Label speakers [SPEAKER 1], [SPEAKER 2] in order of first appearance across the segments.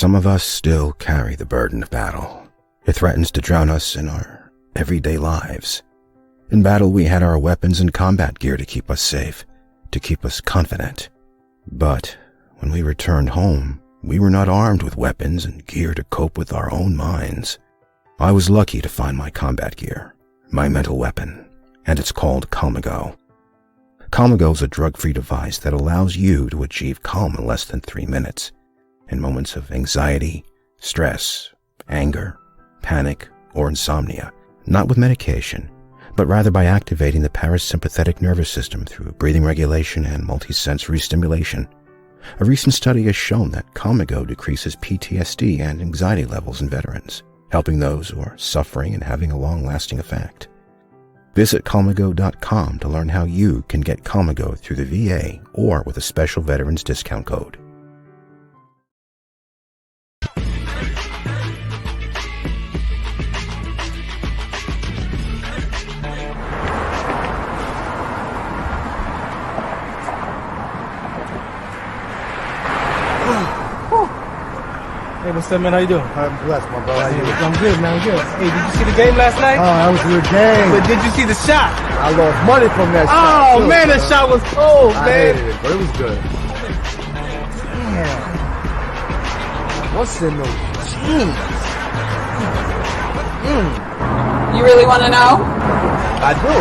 [SPEAKER 1] Some of us still carry the burden of battle. It threatens to drown us in our everyday lives. In battle, we had our weapons and combat gear to keep us safe, to keep us confident. But when we returned home, we were not armed with weapons and gear to cope with our own minds. I was lucky to find my combat gear, my mental weapon, and it's called Calmago. Calmago is a drug-free device that allows you to achieve calm in less than 3 minutes in moments of anxiety, stress, anger, panic, or insomnia, not with medication, but rather by activating the parasympathetic nervous system through breathing regulation and multisensory stimulation. A recent study has shown that Calmago decreases PTSD and anxiety levels in veterans, helping those who are suffering and having a long-lasting effect. Visit Calmago.com to learn how you can get Calmago through the VA or with a special veterans discount code.
[SPEAKER 2] Hey, what's up, man? How you doing?
[SPEAKER 3] I'm blessed, my brother. How you doing?
[SPEAKER 2] I'm good, man. I'm good. Hey, did you see the game last night?
[SPEAKER 3] Oh, that was a good game.
[SPEAKER 2] But did you see the shot?
[SPEAKER 3] I lost money from that shot.
[SPEAKER 2] Oh,
[SPEAKER 3] too,
[SPEAKER 2] man, that shot was cold,
[SPEAKER 3] I
[SPEAKER 2] man.
[SPEAKER 3] hated it, but it was good. Damn. What's in those jeans?
[SPEAKER 4] You really want to know?
[SPEAKER 3] I do.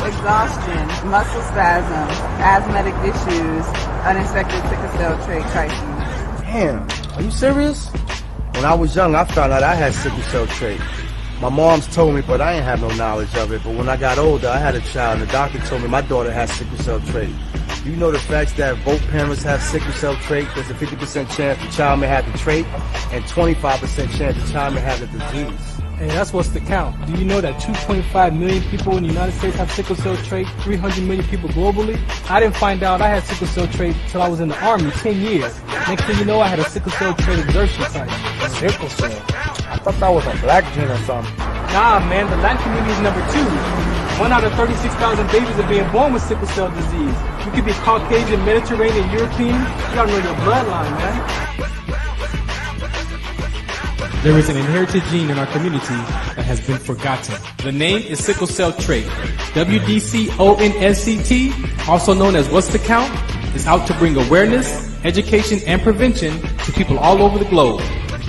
[SPEAKER 4] Exhaustion, muscle spasms, asthmatic issues, unexpected sickle cell trait crises.
[SPEAKER 3] Damn. Are you serious? When I was young, I found out I had sickle cell trait. My mom's told me, but I ain't have no knowledge of it. But when I got older, I had a child, and the doctor told me my daughter has sickle cell trait. Do you know the facts that both parents have sickle cell trait? There's a 50% chance the child may have the trait, and 25% chance the child may have the disease.
[SPEAKER 2] Hey, that's what's the count. Do you know that 2.5 million people in the United States have sickle cell trait, 300 million people globally? I didn't find out I had sickle cell trait until I was in the Army, 10 years. Next thing you know, I had a sickle cell trait exertion site.
[SPEAKER 3] Sickle cell? I thought that was a black gene or something.
[SPEAKER 2] Nah, man, the Latin community is number 2. 1 out of 36,000 babies are being born with sickle cell disease. You could be Caucasian, Mediterranean, European. You gotta know your bloodline, man. There is an inherited gene in our community that has been forgotten. The name is sickle cell trait. WDCONSCT, also known as What's the Count, is out to bring awareness, education, and prevention to people all over the globe.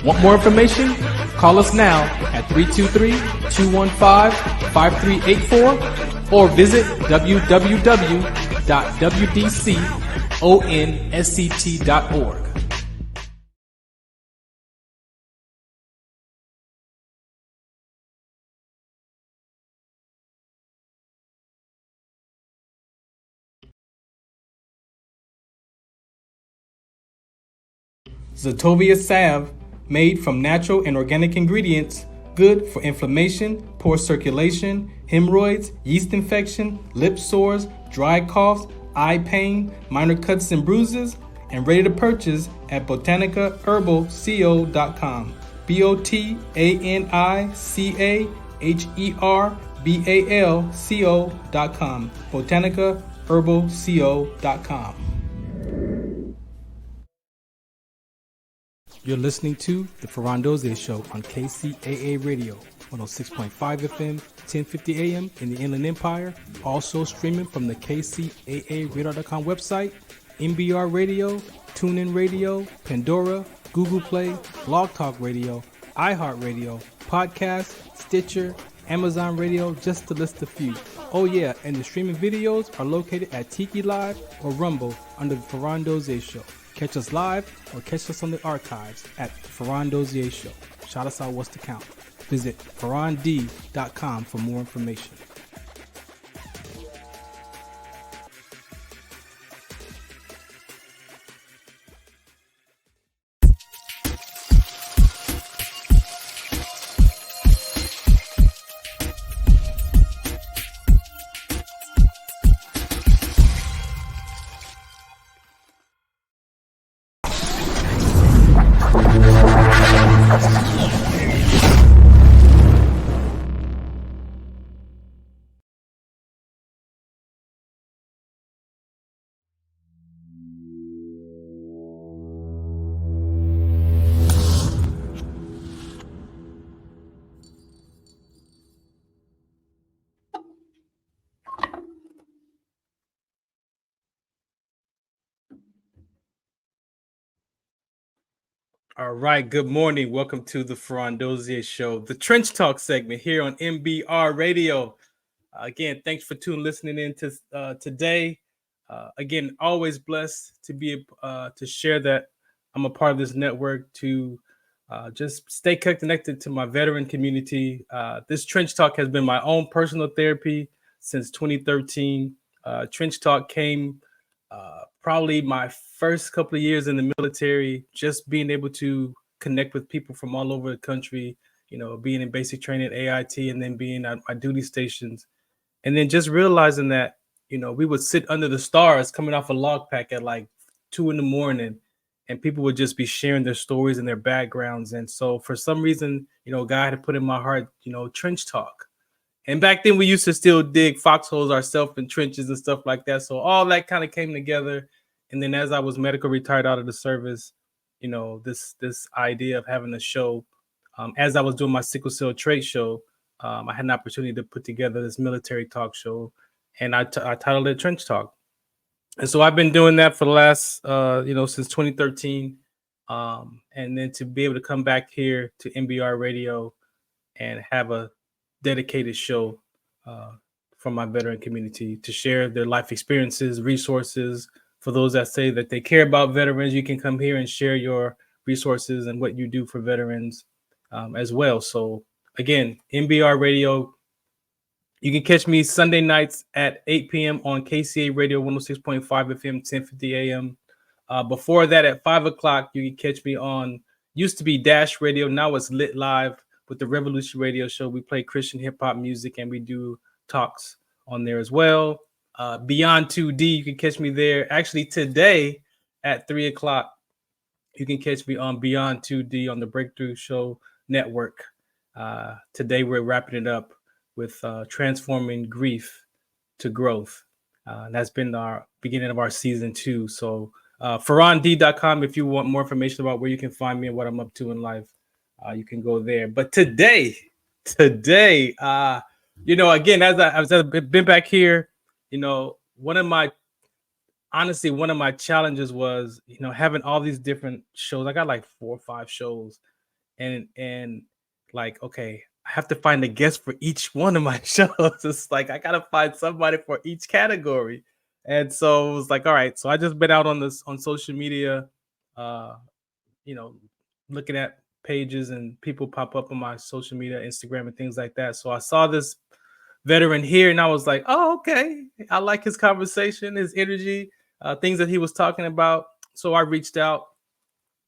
[SPEAKER 2] Want more information? Call us now at 323-215-5384 or visit www.wdconsct.org. Zetovia salve, made from natural and organic ingredients, good for inflammation, poor circulation, hemorrhoids, yeast infection, lip sores, dry coughs, eye pain, minor cuts and bruises, and ready to purchase at botanicaherbalco.com. BOTANICAHERBALCO.com. botanicaherbalco.com. You're listening to the Farron Dozier Show on KCAA Radio, 106.5 FM, 1050 AM in the Inland Empire. Also streaming from the KCAARadar.com website, MBR Radio, TuneIn Radio, Pandora, Google Play, Blog Talk Radio, iHeartRadio, Podcast, Stitcher, Amazon Radio, just to list a few. Oh yeah, and the streaming videos are located at Tiki Live or Rumble under the Farron Dozier Show. Catch us live or catch us on the archives at the Farron Dozier Show. Shout us out, What's the Count? Visit farrond.com for more information. All right, good morning. Welcome to the Farron Dozier Show, the Trench Talk segment here on MBR Radio. Again, thanks for listening in to today. Again, always blessed to be to share that I'm a part of this network to just stay connected to my veteran community. This Trench Talk has been my own personal therapy since 2013. Trench Talk came probably my first couple of years in the military, just being able to connect with people from all over the country, being in basic training at AIT and then being at my duty stations. And then just realizing that, we would sit under the stars coming off a log pack at like 2 a.m. and people would just be sharing their stories and their backgrounds. And so for some reason, God had put in my heart, trench talk. And back then we used to still dig foxholes ourselves in trenches and stuff like that. So all that kind of came together. And then as I was medical retired out of the service, this idea of having a show, as I was doing my sickle cell trait show, I had an opportunity to put together this military talk show, and I titled it Trench Talk. And so I've been doing that for the last, since 2013. And then to be able to come back here to MBR Radio and have a dedicated show from my veteran community to share their life experiences, resources. For those that say that they care about veterans, you can come here and share your resources and what you do for veterans as well. So again, MBR Radio, you can catch me Sunday nights at 8 p.m. on KCA Radio 106.5 FM, 1050 a.m. Before that, at 5 o'clock, you can catch me on, used to be Dash Radio, now it's Lit Live with the Revolution Radio Show. We play Christian hip-hop music and we do talks on there as well. Beyond 2D, you can catch me there. Actually, today at 3 o'clock, you can catch me on Beyond 2D on the Breakthrough Show Network. Today, we're wrapping it up with transforming grief to growth. That's been our beginning of our season 2. So FarronD.com, if you want more information about where you can find me and what I'm up to in life, you can go there. But today, again, as I've been back here, one of my challenges was, having all these different shows. I got like 4 or 5 shows, and like, okay, I have to find a guest for each one of my shows. It's like I gotta find somebody for each category. And so it was like, all right. So I just been out on social media, looking at pages and people pop up on my social media, Instagram and things like that. So I saw this veteran here and I was like, oh, okay. I like his conversation, his energy, things that he was talking about. So I reached out,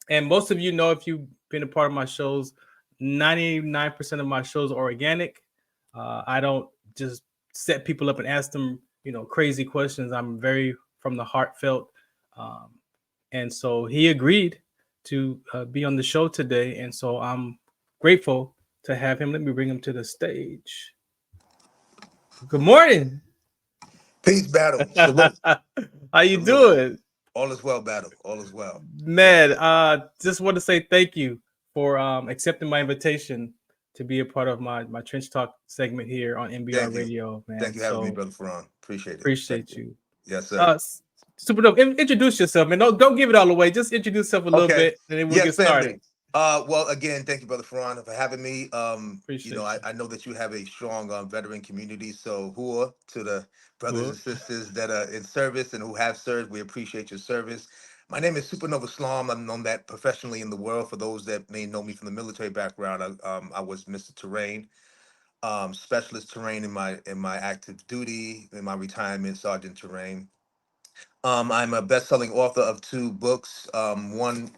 [SPEAKER 2] and most of you know, if you've been a part of my shows, 99% of my shows are organic. I don't just set people up and ask them, crazy questions. I'm very from the heartfelt. And so he agreed to be on the show today. And so I'm grateful to have him. Let me bring him to the stage. Good morning.
[SPEAKER 5] Peace, Battle.
[SPEAKER 2] How you doing?
[SPEAKER 5] All is well, Battle. All is well.
[SPEAKER 2] Man, just want to say thank you for accepting my invitation to be a part of my Trench Talk segment here on MBR Radio. Man,
[SPEAKER 5] thank you for having me, Brother Farron. Appreciate it.
[SPEAKER 2] Appreciate you.
[SPEAKER 5] Yes, sir.
[SPEAKER 2] SupaNova, introduce yourself, man. Don't give it all away. Just introduce yourself a little bit, and then we'll get started.
[SPEAKER 5] Well, again, thank you, Brother Farron, for having me.
[SPEAKER 2] Appreciate
[SPEAKER 5] I know that you have a strong veteran community. So, hua to the brothers and sisters that are in service and who have served. We appreciate your service. My name is SupaNova Slom. I'm known that professionally in the world. For those that may know me from the military background, I was Mr. Terrain, specialist terrain in my active duty, in my retirement, Sergeant Terrain. I'm a best-selling author of 2 books. One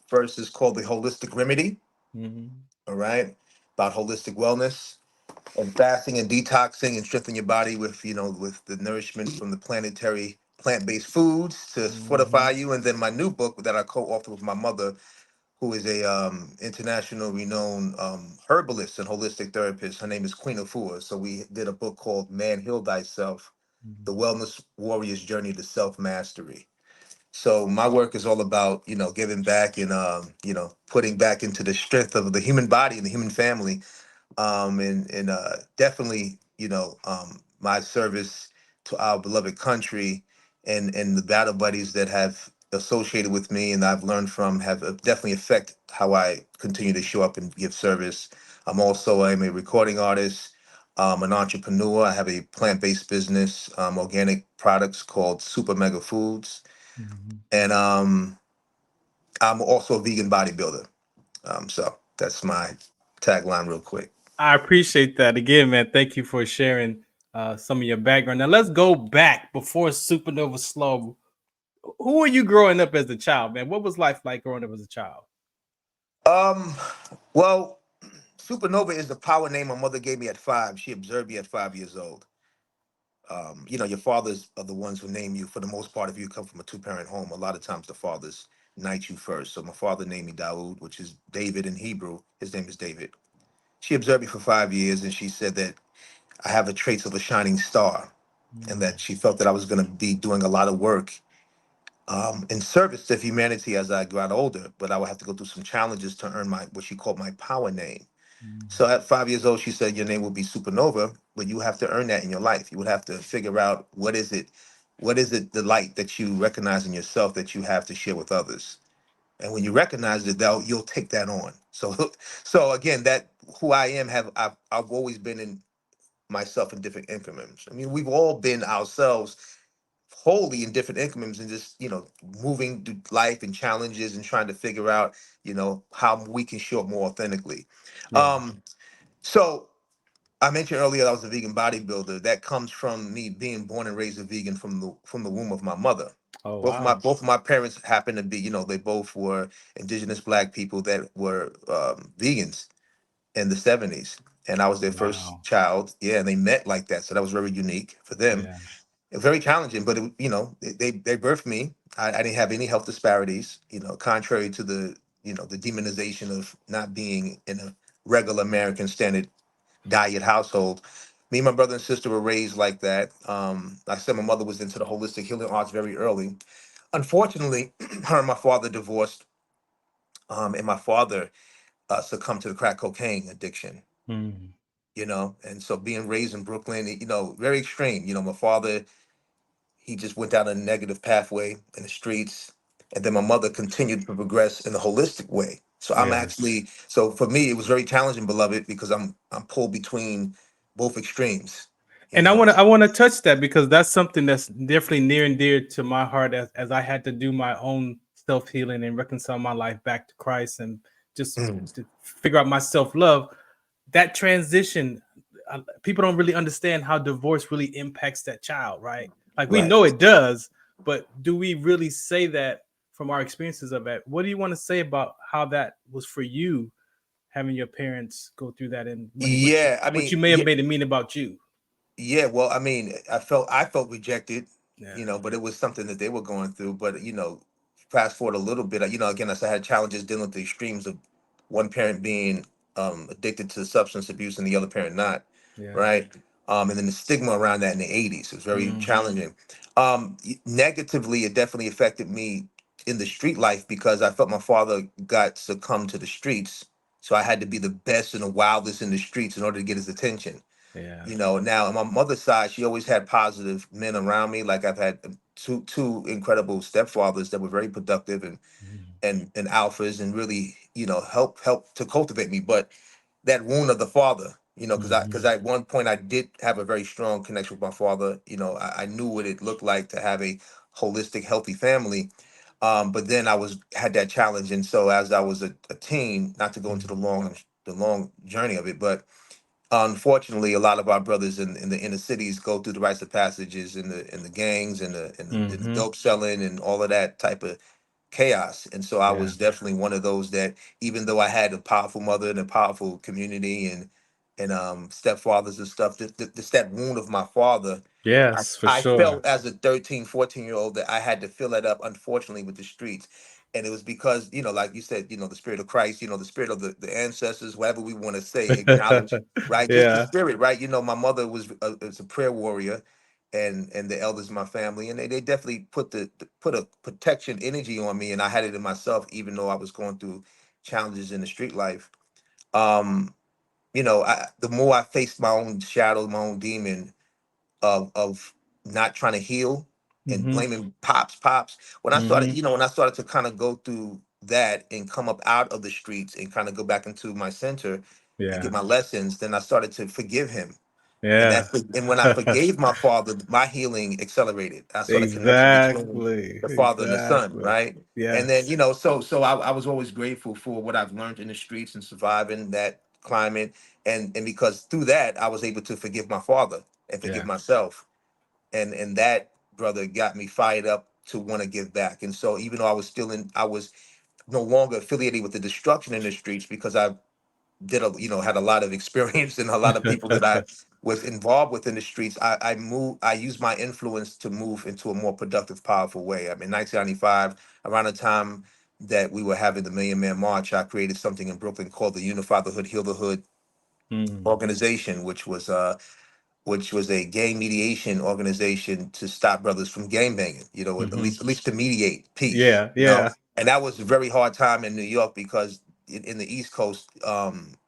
[SPEAKER 5] first is called The Holistic Remedy, all right, about holistic wellness and fasting and detoxing and strengthening your body with, with the nourishment from the planetary plant-based foods to fortify you. And then my new book that I co-authored with my mother, who is a international renowned herbalist and holistic therapist. Her name is Queen Afua. So we did a book called Man Heal Thyself, The Wellness Warrior's Journey to Self-Mastery. So my work is all about, giving back and, putting back into the strength of the human body and the human family. And definitely, my service to our beloved country and the battle buddies that have associated with me and I've learned from have definitely affect how I continue to show up and give service. I'm a recording artist, an entrepreneur. I have a plant-based business, organic products called Super Mega Foods,
[SPEAKER 2] Mhm.
[SPEAKER 5] and I'm also a vegan bodybuilder. So that's my tagline, real quick.
[SPEAKER 2] I appreciate that. Again, man, thank you for sharing some of your background. Now let's go back before SupaNova Slom. Who were you growing up as a child, man? What was life like growing up as a child?
[SPEAKER 5] Um, well, Supernova is the power name my mother gave me at 5. She observed me at 5 years old. Your fathers are the ones who name you for the most part. If you come from a two-parent home, a lot of times the fathers knight you first. So my father named me Daoud, which is David in Hebrew. His name is David. She observed me for 5 years, and she said that I have the traits of a shining star, and that she felt that I was going to be doing a lot of work in service to humanity as I got older, but I would have to go through some challenges to earn my what she called my power name. So at 5 years old, she said, your name will be Supernova, but you have to earn that in your life. You would have to figure out what is it, the light that you recognize in yourself that you have to share with others. And when you recognize it, you'll take that on. So, so again, that who I am, I've always been in myself in different increments. I mean, we've all been ourselves wholly in different increments and just, moving through life and challenges and trying to figure out, how we can show up more authentically.
[SPEAKER 2] Yeah.
[SPEAKER 5] Um, so I mentioned earlier I was a vegan bodybuilder. That comes from me being born and raised a vegan from the womb of my mother.
[SPEAKER 2] Oh
[SPEAKER 5] Both of my
[SPEAKER 2] wow.
[SPEAKER 5] both of my parents happened to be, they both were indigenous black people that were vegans in the 70s. And I was their first
[SPEAKER 2] Wow.
[SPEAKER 5] child. Yeah, and they met like that. So that was very unique for them.
[SPEAKER 2] Yeah.
[SPEAKER 5] Very challenging, but they birthed me. I didn't have any health disparities, contrary to the demonization of not being in a regular American standard diet household. Me and my brother and sister were raised like that. Like I said, my mother was into the holistic healing arts very early. Unfortunately, her and my father divorced, and my father succumbed to the crack cocaine addiction.
[SPEAKER 2] Mm.
[SPEAKER 5] And so being raised in Brooklyn, very extreme. My father, he just went down a negative pathway in the streets, and then my mother continued to progress in the holistic way. So
[SPEAKER 2] Yeah.
[SPEAKER 5] so for me, it was very challenging, beloved, because I'm pulled between both extremes. You
[SPEAKER 2] And I
[SPEAKER 5] know.
[SPEAKER 2] want to I want to touch that because that's something that's definitely near and dear to my heart as I had to do my own self healing and reconcile my life back to Christ and just
[SPEAKER 5] Mm,
[SPEAKER 2] to figure out my self love. That transition, people don't really understand how divorce really impacts that child, right? Like we
[SPEAKER 5] right.
[SPEAKER 2] know it does, but do we really say that from our experiences of it? What do you want to say about how that was for you, having your parents go through that and
[SPEAKER 5] Yeah, I
[SPEAKER 2] what you
[SPEAKER 5] mean,
[SPEAKER 2] may have
[SPEAKER 5] yeah,
[SPEAKER 2] made it mean about you?
[SPEAKER 5] yeah. Well, I mean, I felt rejected,
[SPEAKER 2] Yeah.
[SPEAKER 5] but it was something that they were going through. But fast forward a little bit, again, as I had challenges dealing with the extremes of one parent being addicted to substance abuse and the other parent not,
[SPEAKER 2] Yeah.
[SPEAKER 5] right? And then the stigma around that in the '80s was very
[SPEAKER 2] Mm,
[SPEAKER 5] challenging. Negatively, it definitely affected me in the street life because I felt my father got succumbed to the streets, so I had to be the best and the wildest in the streets in order to get his attention.
[SPEAKER 2] yeah.
[SPEAKER 5] Now on my mother's side, she always had positive men around me. Like I've had two incredible stepfathers that were very productive and
[SPEAKER 2] Mm,
[SPEAKER 5] and alphas and really help to cultivate me. But that wound of the father, because I at one point I did have a very strong connection with my father. I knew what it looked like to have a holistic, healthy family. But then had that challenge, and so as I was a teen, not to go into
[SPEAKER 2] mm,
[SPEAKER 5] the long journey of it, but unfortunately, a lot of our brothers in the inner cities go through the rites of passages in the gangs and the
[SPEAKER 2] mhm.
[SPEAKER 5] dope selling and all of that type of chaos. And so I
[SPEAKER 2] Yeah.
[SPEAKER 5] was definitely one of those that, even though I had a powerful mother and a powerful community and stepfathers and stuff, that wound of my father, I,
[SPEAKER 2] Yes, for
[SPEAKER 5] I
[SPEAKER 2] sure.
[SPEAKER 5] felt as a 13, 14-year-old that I had to fill that up, unfortunately, with the streets. And it was because, like you said, the spirit of Christ, the spirit of the ancestors, whatever we want to say, acknowledge, right? Just the
[SPEAKER 2] Yeah.
[SPEAKER 5] spirit, right? My mother was a prayer warrior, and the elders in my family, and they definitely put a protection energy on me, and I had it in myself, even though I was going through challenges in the street life. Um, the more I faced my own shadow, my own demon of not trying to heal, and
[SPEAKER 2] Mm-hmm.
[SPEAKER 5] blaming pops. When I started,
[SPEAKER 2] Mm-hmm.
[SPEAKER 5] when I started to kind of go through that and come up out of the streets and kind of go back into my center and get
[SPEAKER 2] Yeah.
[SPEAKER 5] my lessons, then I started to forgive him. And
[SPEAKER 2] Yeah.
[SPEAKER 5] when I forgave my father, my healing accelerated. I saw the connection between
[SPEAKER 2] Exactly.
[SPEAKER 5] the father and the son,
[SPEAKER 2] Exactly.
[SPEAKER 5] right? And then,
[SPEAKER 2] Yes.
[SPEAKER 5] so I was always grateful for what I've learned in the streets and surviving that climate. And because through that, I was able to forgive my father and forgive
[SPEAKER 2] Yeah.
[SPEAKER 5] myself. And that, brother, got me fired up to want to give back. And so even though I was no longer affiliated with the destruction in the streets because I had a lot of experience and a lot of people that I was involved with in the streets. I used my influence to move into a more productive, powerful way. I mean, 1995, around the time that we were having the Million Man March, I created something in Brooklyn called the Unify the Hood, Heal the Hood
[SPEAKER 2] Mm.
[SPEAKER 5] organization, which was a gang mediation organization to stop brothers from gang banging,
[SPEAKER 2] Mm-hmm.
[SPEAKER 5] at least to mediate peace,
[SPEAKER 2] Yeah. Yeah.
[SPEAKER 5] And that was a very hard time in New York because in the East Coast,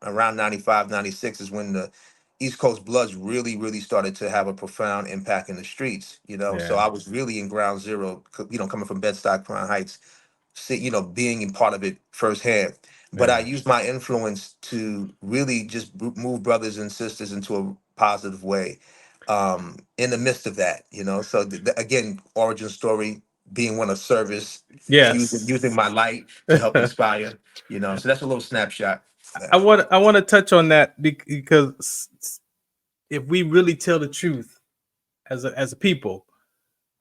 [SPEAKER 5] around 95, 96 is when the East Coast Bloods really, really started to have a profound impact in the streets, So
[SPEAKER 2] Yeah.
[SPEAKER 5] I was really in ground zero, coming from Bed-Stuy, Crown Heights, being in part of it firsthand. But I
[SPEAKER 2] Yeah.
[SPEAKER 5] used my influence to really just move brothers and sisters into a positive way. In the midst of that, So again, origin story being one of service, using
[SPEAKER 2] Yes.
[SPEAKER 5] my light to help inspire, So that's a little snapshot. of
[SPEAKER 2] I
[SPEAKER 5] that.
[SPEAKER 2] want I want to touch on that because if we really tell the truth as a people,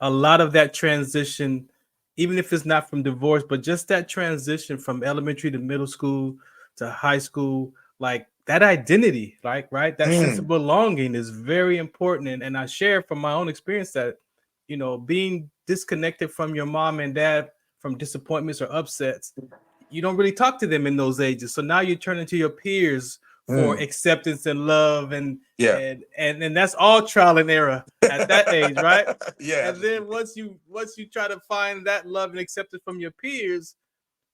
[SPEAKER 2] a lot of that transition, even if it's not from divorce, but just that transition from elementary to middle school to high school, like that identity, like right, that sense of
[SPEAKER 5] Mm,
[SPEAKER 2] belonging is very important. And I share from my own experience that being disconnected from your mom and dad from disappointments or upsets, you don't really talk to them in those ages. So now you turn into your peers for
[SPEAKER 5] mm,
[SPEAKER 2] acceptance and love, and
[SPEAKER 5] yeah.
[SPEAKER 2] and that's all trial and error at that age, right?
[SPEAKER 5] Yeah.
[SPEAKER 2] And then once you try to find that love and acceptance from your peers,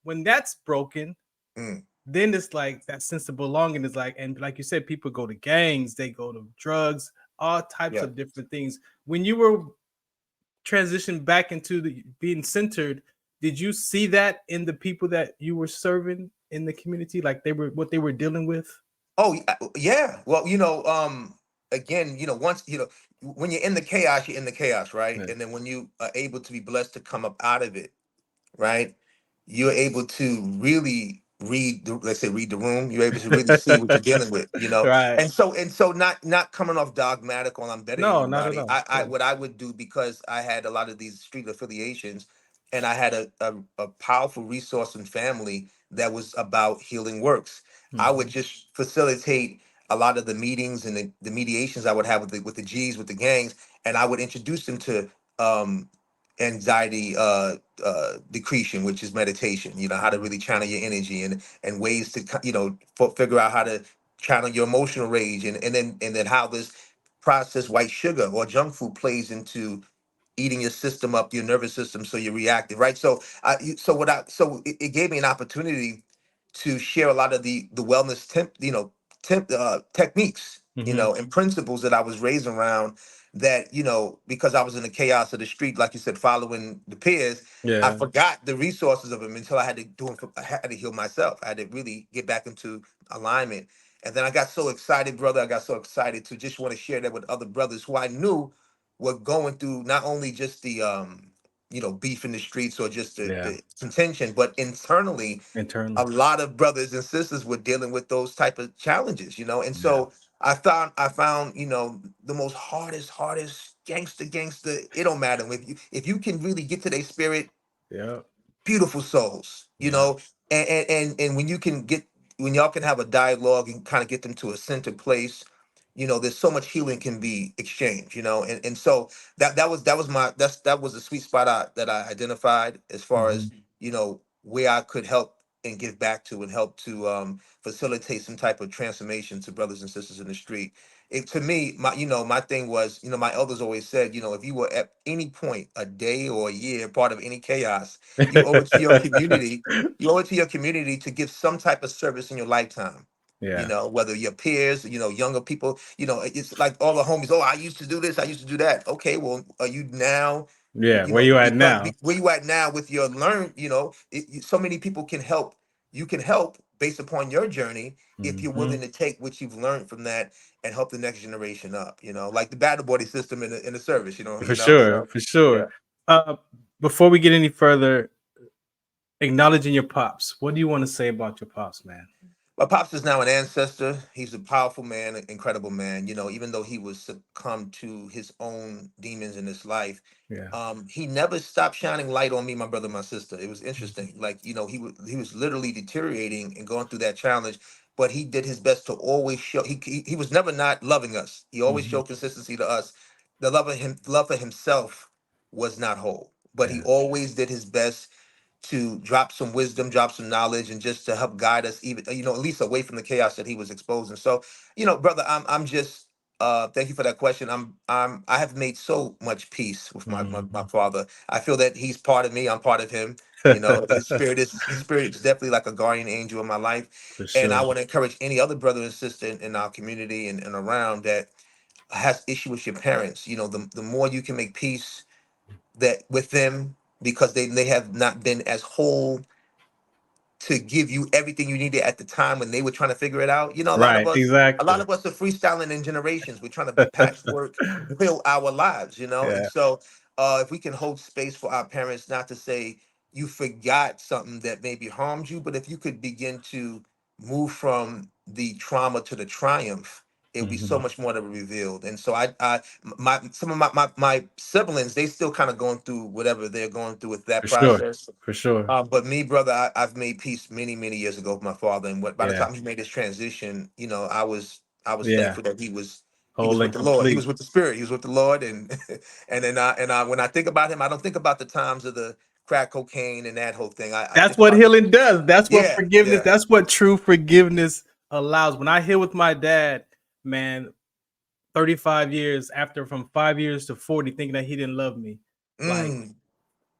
[SPEAKER 2] when that's broken,
[SPEAKER 5] Mm,
[SPEAKER 2] then it's like that sense of belonging is like, and like you said, people go to gangs, they go to drugs, all types
[SPEAKER 5] yeah.
[SPEAKER 2] of different things. When you were transitioned back into the being centered, did you see that in the people that you were serving in the community, like they were what they were dealing with?
[SPEAKER 5] Oh, yeah. Well, again, once, when you're in the chaos, you're in the chaos, right?
[SPEAKER 2] Yeah.
[SPEAKER 5] And then when you are able to be blessed to come up out of it, right? You're able to really let's say read the room. You're able to really see what you're dealing with,
[SPEAKER 2] Right.
[SPEAKER 5] And so not coming off dogmatic on I'm better than
[SPEAKER 2] No, not at
[SPEAKER 5] anybody.
[SPEAKER 2] all.
[SPEAKER 5] I
[SPEAKER 2] Yeah.
[SPEAKER 5] what I would do, because I had a lot of these street affiliations and I had a powerful resource and family that was about healing works. I would
[SPEAKER 2] Mhm.
[SPEAKER 5] just facilitate a lot of the meetings and the mediations I would have with the G's, with the gangs, and I would introduce them to um anxiety decretion, which is meditation. How to really channel your energy and ways to figure out how to channel your emotional rage, and then how this processed white sugar or junk food plays into eating your system up, your nervous system, so you're reactive, right? So it gave me an opportunity to share a lot of the wellness techniques,
[SPEAKER 2] Mhm.
[SPEAKER 5] and principles that I was raised around. That, because I was in the chaos of the street, like you said, following the peers, I
[SPEAKER 2] Yeah.
[SPEAKER 5] forgot the resources of them until I had to do it. I had to heal myself. I had to really get back into alignment. And then I got so excited, brother. I got so excited to just want to share that with other brothers who I knew were going through not only just the beef in the streets or just
[SPEAKER 2] Yeah.
[SPEAKER 5] the contention, but internally a
[SPEAKER 2] Internally.
[SPEAKER 5] lot of brothers and sisters were dealing with those type of challenges, and
[SPEAKER 2] Yeah.
[SPEAKER 5] so I found the most hardest gangster. It don't matter if you can really get to their spirit,
[SPEAKER 2] Yeah.
[SPEAKER 5] beautiful souls,
[SPEAKER 2] Yeah.
[SPEAKER 5] and when y'all can have a dialogue and kind of get them to a center place, there's so much healing can be exchanged, and so that was a sweet spot that I identified as far as
[SPEAKER 2] Mhm.
[SPEAKER 5] where I could help and give back to and help to facilitate some type of transformation to brothers and sisters in the street. To me, my thing was, my elders always said, if you were at any point, a day or a year, part of any chaos, you owe it to your community. You owe it to your community to give some type of service in your lifetime.
[SPEAKER 2] Yeah.
[SPEAKER 5] Whether your peers, younger people, it's like all the homies. Oh, I used to do this. I used to do that. Okay, well, are you now
[SPEAKER 2] Yeah,
[SPEAKER 5] You
[SPEAKER 2] where
[SPEAKER 5] know,
[SPEAKER 2] you at
[SPEAKER 5] because
[SPEAKER 2] now?
[SPEAKER 5] where you at now with your learn, so many people can help. You can help based upon your journey if you're willing to take what you've learned from that and help the next generation up. Like the battle buddy system in the service.
[SPEAKER 2] For sure,
[SPEAKER 5] So
[SPEAKER 2] for sure.
[SPEAKER 5] yeah.
[SPEAKER 2] Before we get any further, acknowledging your pops. What do you want to say about your pops, man?
[SPEAKER 5] My pops is now an ancestor. He's a powerful man, an incredible man. Even though he was succumbed to his own demons in his life,
[SPEAKER 2] Yeah.
[SPEAKER 5] he never stopped shining light on me, my brother, my sister. It was interesting. Like, he was literally deteriorating and going through that challenge, but he did his best to always show. He was never not loving us. He always showed consistency to us. The love for himself was not whole, but he
[SPEAKER 2] Yeah.
[SPEAKER 5] always did his best to drop some wisdom, drop some knowledge, and just to help guide us, even at least away from the chaos that he was exposing. So, brother, I'm just thank you for that question. I have made so much peace with my father. I feel that he's part of me. I'm part of him. His spirit is definitely like a guardian angel in my life.
[SPEAKER 2] For
[SPEAKER 5] And I
[SPEAKER 2] sure.
[SPEAKER 5] want to encourage any other brother and sister in our community and around that has issue with your parents. The more you can make peace that with them, because they have not been as whole to give you everything you needed at the time when they were trying to figure it out. A lot of
[SPEAKER 2] Right.
[SPEAKER 5] us a lot
[SPEAKER 2] Exactly.
[SPEAKER 5] of us are freestyling in generations. We're trying to patchwork build our lives, and
[SPEAKER 2] Yeah.
[SPEAKER 5] so if we can hold space for our parents, not to say you forgot something that maybe harmed you, but if you could begin to move from the trauma to the triumph, it would be so much more to be revealed. And so some of my siblings, they still kind of going through whatever they're going through with that
[SPEAKER 2] For sure.
[SPEAKER 5] process.
[SPEAKER 2] For sure.
[SPEAKER 5] But me, brother, I've made peace many, many years ago with my father, and by the
[SPEAKER 2] Yeah.
[SPEAKER 5] time he made his transition, I was
[SPEAKER 2] Yeah.
[SPEAKER 5] thankful that he was
[SPEAKER 2] Whole
[SPEAKER 5] with
[SPEAKER 2] and
[SPEAKER 5] the Lord. He was
[SPEAKER 2] complete.
[SPEAKER 5] with the Spirit. He was with the Lord, and and when I think about him, I don't think about the times of the crack cocaine and that whole thing. I
[SPEAKER 2] That's
[SPEAKER 5] think
[SPEAKER 2] what
[SPEAKER 5] about
[SPEAKER 2] healing does. That's what
[SPEAKER 5] yeah,
[SPEAKER 2] forgiveness.
[SPEAKER 5] yeah,
[SPEAKER 2] That's what true forgiveness allows. When I heal with my dad, man, 35 years after, from 5 years to 40, thinking that he didn't love me. Like,
[SPEAKER 5] mm,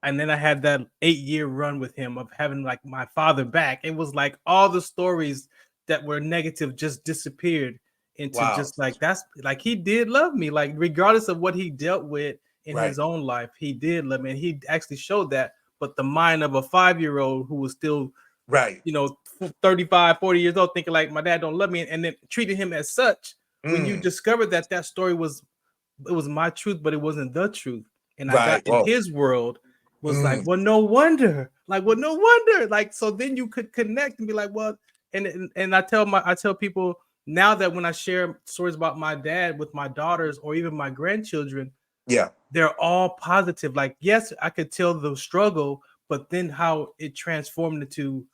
[SPEAKER 2] and then I had that 8-year run with him of having like my father back. It was like all the stories that were negative just disappeared into
[SPEAKER 5] wow,
[SPEAKER 2] just like, that's like, he did love me. Like, regardless of what he dealt with in
[SPEAKER 5] right,
[SPEAKER 2] his own life, he did love me. And he actually showed that. But the mind of a 5-year-old who was still,
[SPEAKER 5] right,
[SPEAKER 2] 35, 40 years old, thinking like my dad don't love me, and then treating him as such, when you
[SPEAKER 5] mm,
[SPEAKER 2] discovered that that story was, it was my truth, but it wasn't the truth. And I got
[SPEAKER 5] right,
[SPEAKER 2] in
[SPEAKER 5] whoa,
[SPEAKER 2] his world, was like,
[SPEAKER 5] mm,
[SPEAKER 2] well, no wonder. Like, well, no wonder. Like, so then you could connect and be like, well, and I tell people now that when I share stories about my dad with my daughters or even my grandchildren,
[SPEAKER 5] yeah,
[SPEAKER 2] they're all positive. Like, yes, I could tell the struggle, but then how it transformed into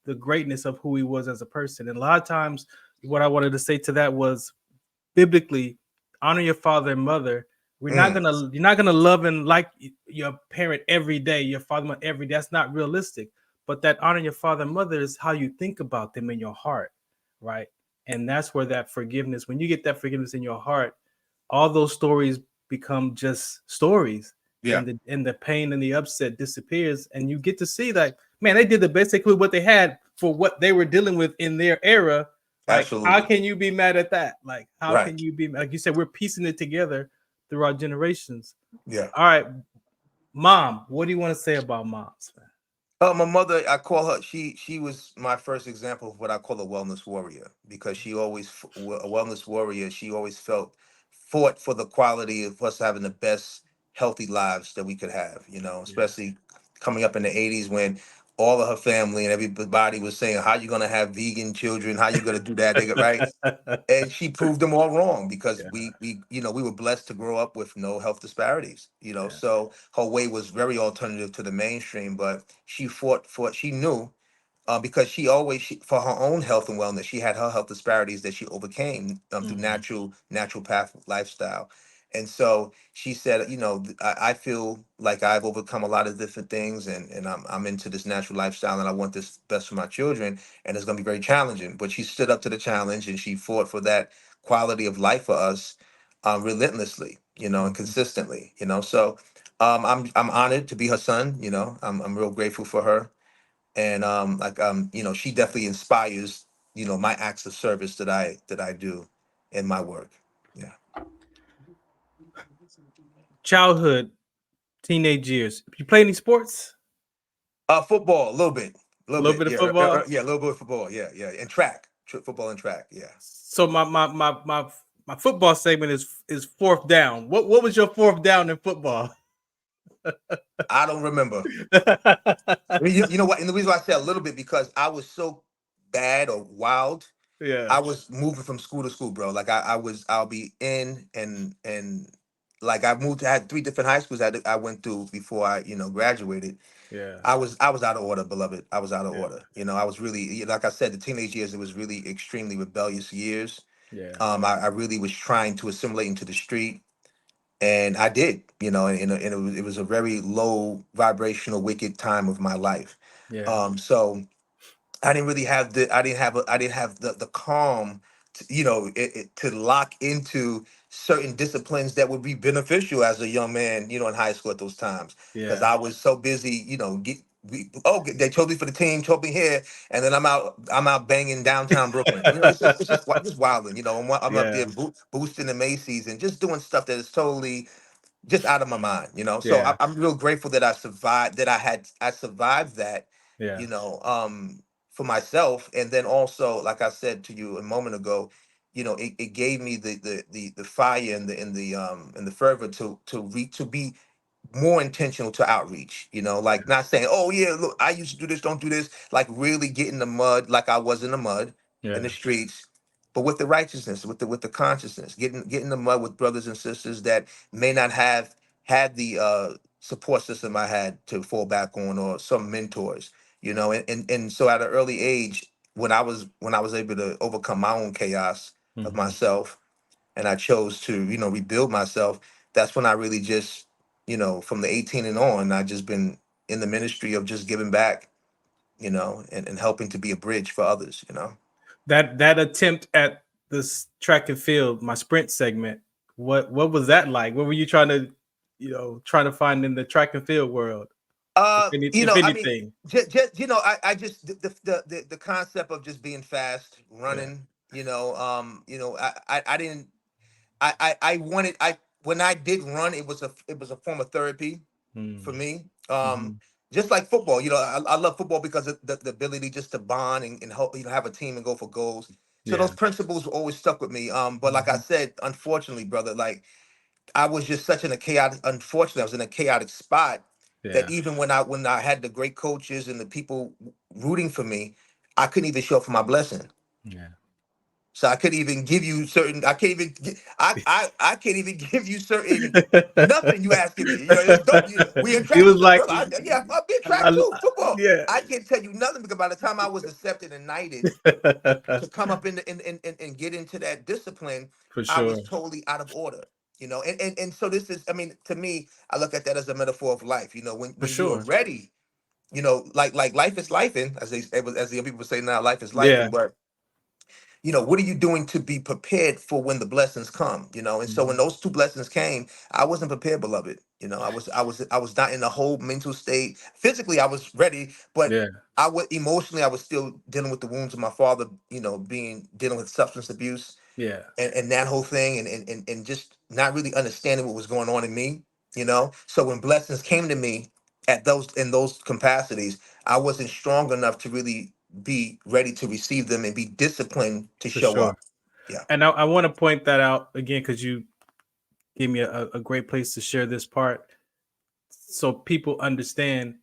[SPEAKER 2] the greatness of who he was as a person. And a lot of times, what I wanted to say to that was, biblically, honor your father and mother.
[SPEAKER 5] mm,
[SPEAKER 2] You're not gonna love and like your parent every day, your father every day. That's not realistic. But that honor your father and mother is how you think about them in your heart, right? And that's where that forgiveness, when you get that forgiveness in your heart, all those stories become just stories,
[SPEAKER 5] yeah,
[SPEAKER 2] and the pain and the upset disappears, and you get to see that, man, they did the best they could, what they had for what they were dealing with in their era. Like, how
[SPEAKER 5] absolutely,
[SPEAKER 2] can you be mad at that? Like, how
[SPEAKER 5] right,
[SPEAKER 2] can you be, like you said, we're piecing it together through our generations.
[SPEAKER 5] yeah.
[SPEAKER 2] All right, mom, what do you want to say about moms, man?
[SPEAKER 5] My mother, I call her. She was my first example of what I call a wellness warrior, because she always a wellness warrior. She always fought for the quality of us having the best healthy lives that we could have.
[SPEAKER 2] Yeah.
[SPEAKER 5] Especially coming up in the '80s when all of her family and everybody was saying, "How you gonna have vegan children? How you gonna do that?" They got right. And she proved them all wrong, because
[SPEAKER 2] Yeah,
[SPEAKER 5] we were blessed to grow up with no health disparities.
[SPEAKER 2] yeah.
[SPEAKER 5] So her way was very alternative to the mainstream, but she fought for, she knew, because for her own health and wellness, she had her health disparities that she overcame through
[SPEAKER 2] Mhm.
[SPEAKER 5] natural path lifestyle. And so she said, I feel like I've overcome a lot of different things, and I'm into this natural lifestyle, and I want this best for my children, and it's going to be very challenging. But she stood up to the challenge, and she fought for that quality of life for us, relentlessly, and
[SPEAKER 2] Mhm.
[SPEAKER 5] consistently. So I'm honored to be her son. I'm real grateful for her, and she definitely inspires my acts of service that I do in my work. Yeah.
[SPEAKER 2] Childhood teenage years. You play any sports?
[SPEAKER 5] Football, a little bit,
[SPEAKER 2] A little bit of
[SPEAKER 5] yeah,
[SPEAKER 2] football.
[SPEAKER 5] yeah, a little bit of football, yeah, and track, football and track, yeah.
[SPEAKER 2] So my football segment is fourth down. What was your fourth down in football?
[SPEAKER 5] I don't remember. You know what? And the reason why I say a little bit because I was so bad or wild.
[SPEAKER 2] Yeah.
[SPEAKER 5] I was moving from school to school, bro. Like I'll be in and like I moved. I had 3 different high schools I went through before I graduated.
[SPEAKER 2] Yeah.
[SPEAKER 5] I was out of order, beloved. I was out of
[SPEAKER 2] Yeah.
[SPEAKER 5] order. I was really, like I said, the teenage years. It was really extremely rebellious years.
[SPEAKER 2] Yeah.
[SPEAKER 5] I really was trying to assimilate into the street, and I did. And it was a very low vibrational, wicked time of my life.
[SPEAKER 2] Yeah.
[SPEAKER 5] So I didn't really have the calm, to lock into certain disciplines that would be beneficial as a young man, in high school at those times, because
[SPEAKER 2] Yeah.
[SPEAKER 5] I was so busy, they chose me for the team, chose me here, and then I'm out banging downtown Brooklyn. It's just wilding, I'm up
[SPEAKER 2] Yeah.
[SPEAKER 5] there boosting the Macy's and just doing stuff that is totally just out of my mind. So
[SPEAKER 2] Yeah.
[SPEAKER 5] I'm real grateful that I survived, I survived that,
[SPEAKER 2] Yeah.
[SPEAKER 5] you know, for myself. And then also, like I said to you a moment ago, it gave me the fire and the fervor to be more intentional to outreach, like not saying, oh yeah, look, I used to do this, don't do this, like really get in the mud like I was in the mud in the
[SPEAKER 2] Yeah.
[SPEAKER 5] streets, but with the righteousness, with the consciousness, get in the mud with brothers and sisters that may not have had the support system I had to fall back on, or some mentors, and so at an early age, when I was able to overcome my own chaos of
[SPEAKER 2] Mhm.
[SPEAKER 5] myself, and I chose to, rebuild myself, that's when I really just, from the 18 and on, I just been in the ministry of just giving back, and helping to be a bridge for others.
[SPEAKER 2] That attempt at this track and field, my sprint segment, what was that like? What were you trying to find in the track and field world? If
[SPEAKER 5] I mean,
[SPEAKER 2] anything.
[SPEAKER 5] I just the concept of just being fast,
[SPEAKER 2] Yeah.
[SPEAKER 5] running, I didn't, I wanted, when I did run, it was a form of therapy for
[SPEAKER 2] Mm.
[SPEAKER 5] me.
[SPEAKER 2] Mhm.
[SPEAKER 5] Just like football, I love football because of the ability just to bond and help, have a team and go for goals. So those
[SPEAKER 2] Yeah.
[SPEAKER 5] principles always stuck with me. But like I
[SPEAKER 2] Mhm.
[SPEAKER 5] said, unfortunately, brother, like I was just such in a chaotic. Unfortunately, I was in a chaotic spot that
[SPEAKER 2] Yeah.
[SPEAKER 5] even when I had the great coaches and the people rooting for me, I couldn't even show up for my blessing.
[SPEAKER 2] Yeah.
[SPEAKER 5] So I couldn't even give you certain. I can't even. I can't even give you certain nothing you asking me. Don't we in
[SPEAKER 2] He
[SPEAKER 5] track
[SPEAKER 2] was
[SPEAKER 5] too,
[SPEAKER 2] like,
[SPEAKER 5] brother? Yeah, I'll be in track
[SPEAKER 2] I,
[SPEAKER 5] too. Football.
[SPEAKER 2] yeah.
[SPEAKER 5] I can't tell you nothing because by the time I was accepted and knighted to come up and get into that discipline,
[SPEAKER 2] For
[SPEAKER 5] I was
[SPEAKER 2] sure.
[SPEAKER 5] totally out of order. And so this is. I mean, to me, I look at that as a metaphor of life.
[SPEAKER 2] For
[SPEAKER 5] When you are
[SPEAKER 2] sure.
[SPEAKER 5] ready. Like life is life, and as the young people say now, life is life,
[SPEAKER 2] Yeah.
[SPEAKER 5] and but what are you doing to be prepared for when the blessings come? And so when
[SPEAKER 2] Mhm.
[SPEAKER 5] those 2 blessings came, I wasn't prepared, beloved. I was not in the whole mental state. Physically, I was ready, but
[SPEAKER 2] Yeah.
[SPEAKER 5] emotionally, I was still dealing with the wounds of my father, dealing with substance abuse,
[SPEAKER 2] Yeah.
[SPEAKER 5] and that whole thing, and just not really understanding what was going on in me. So when blessings came to me in those capacities, I wasn't strong enough to really be ready to receive them and be disciplined to
[SPEAKER 2] For
[SPEAKER 5] show
[SPEAKER 2] sure.
[SPEAKER 5] up. Yeah.
[SPEAKER 2] And I want to point that out again because you gave me a great place to share this part so people understand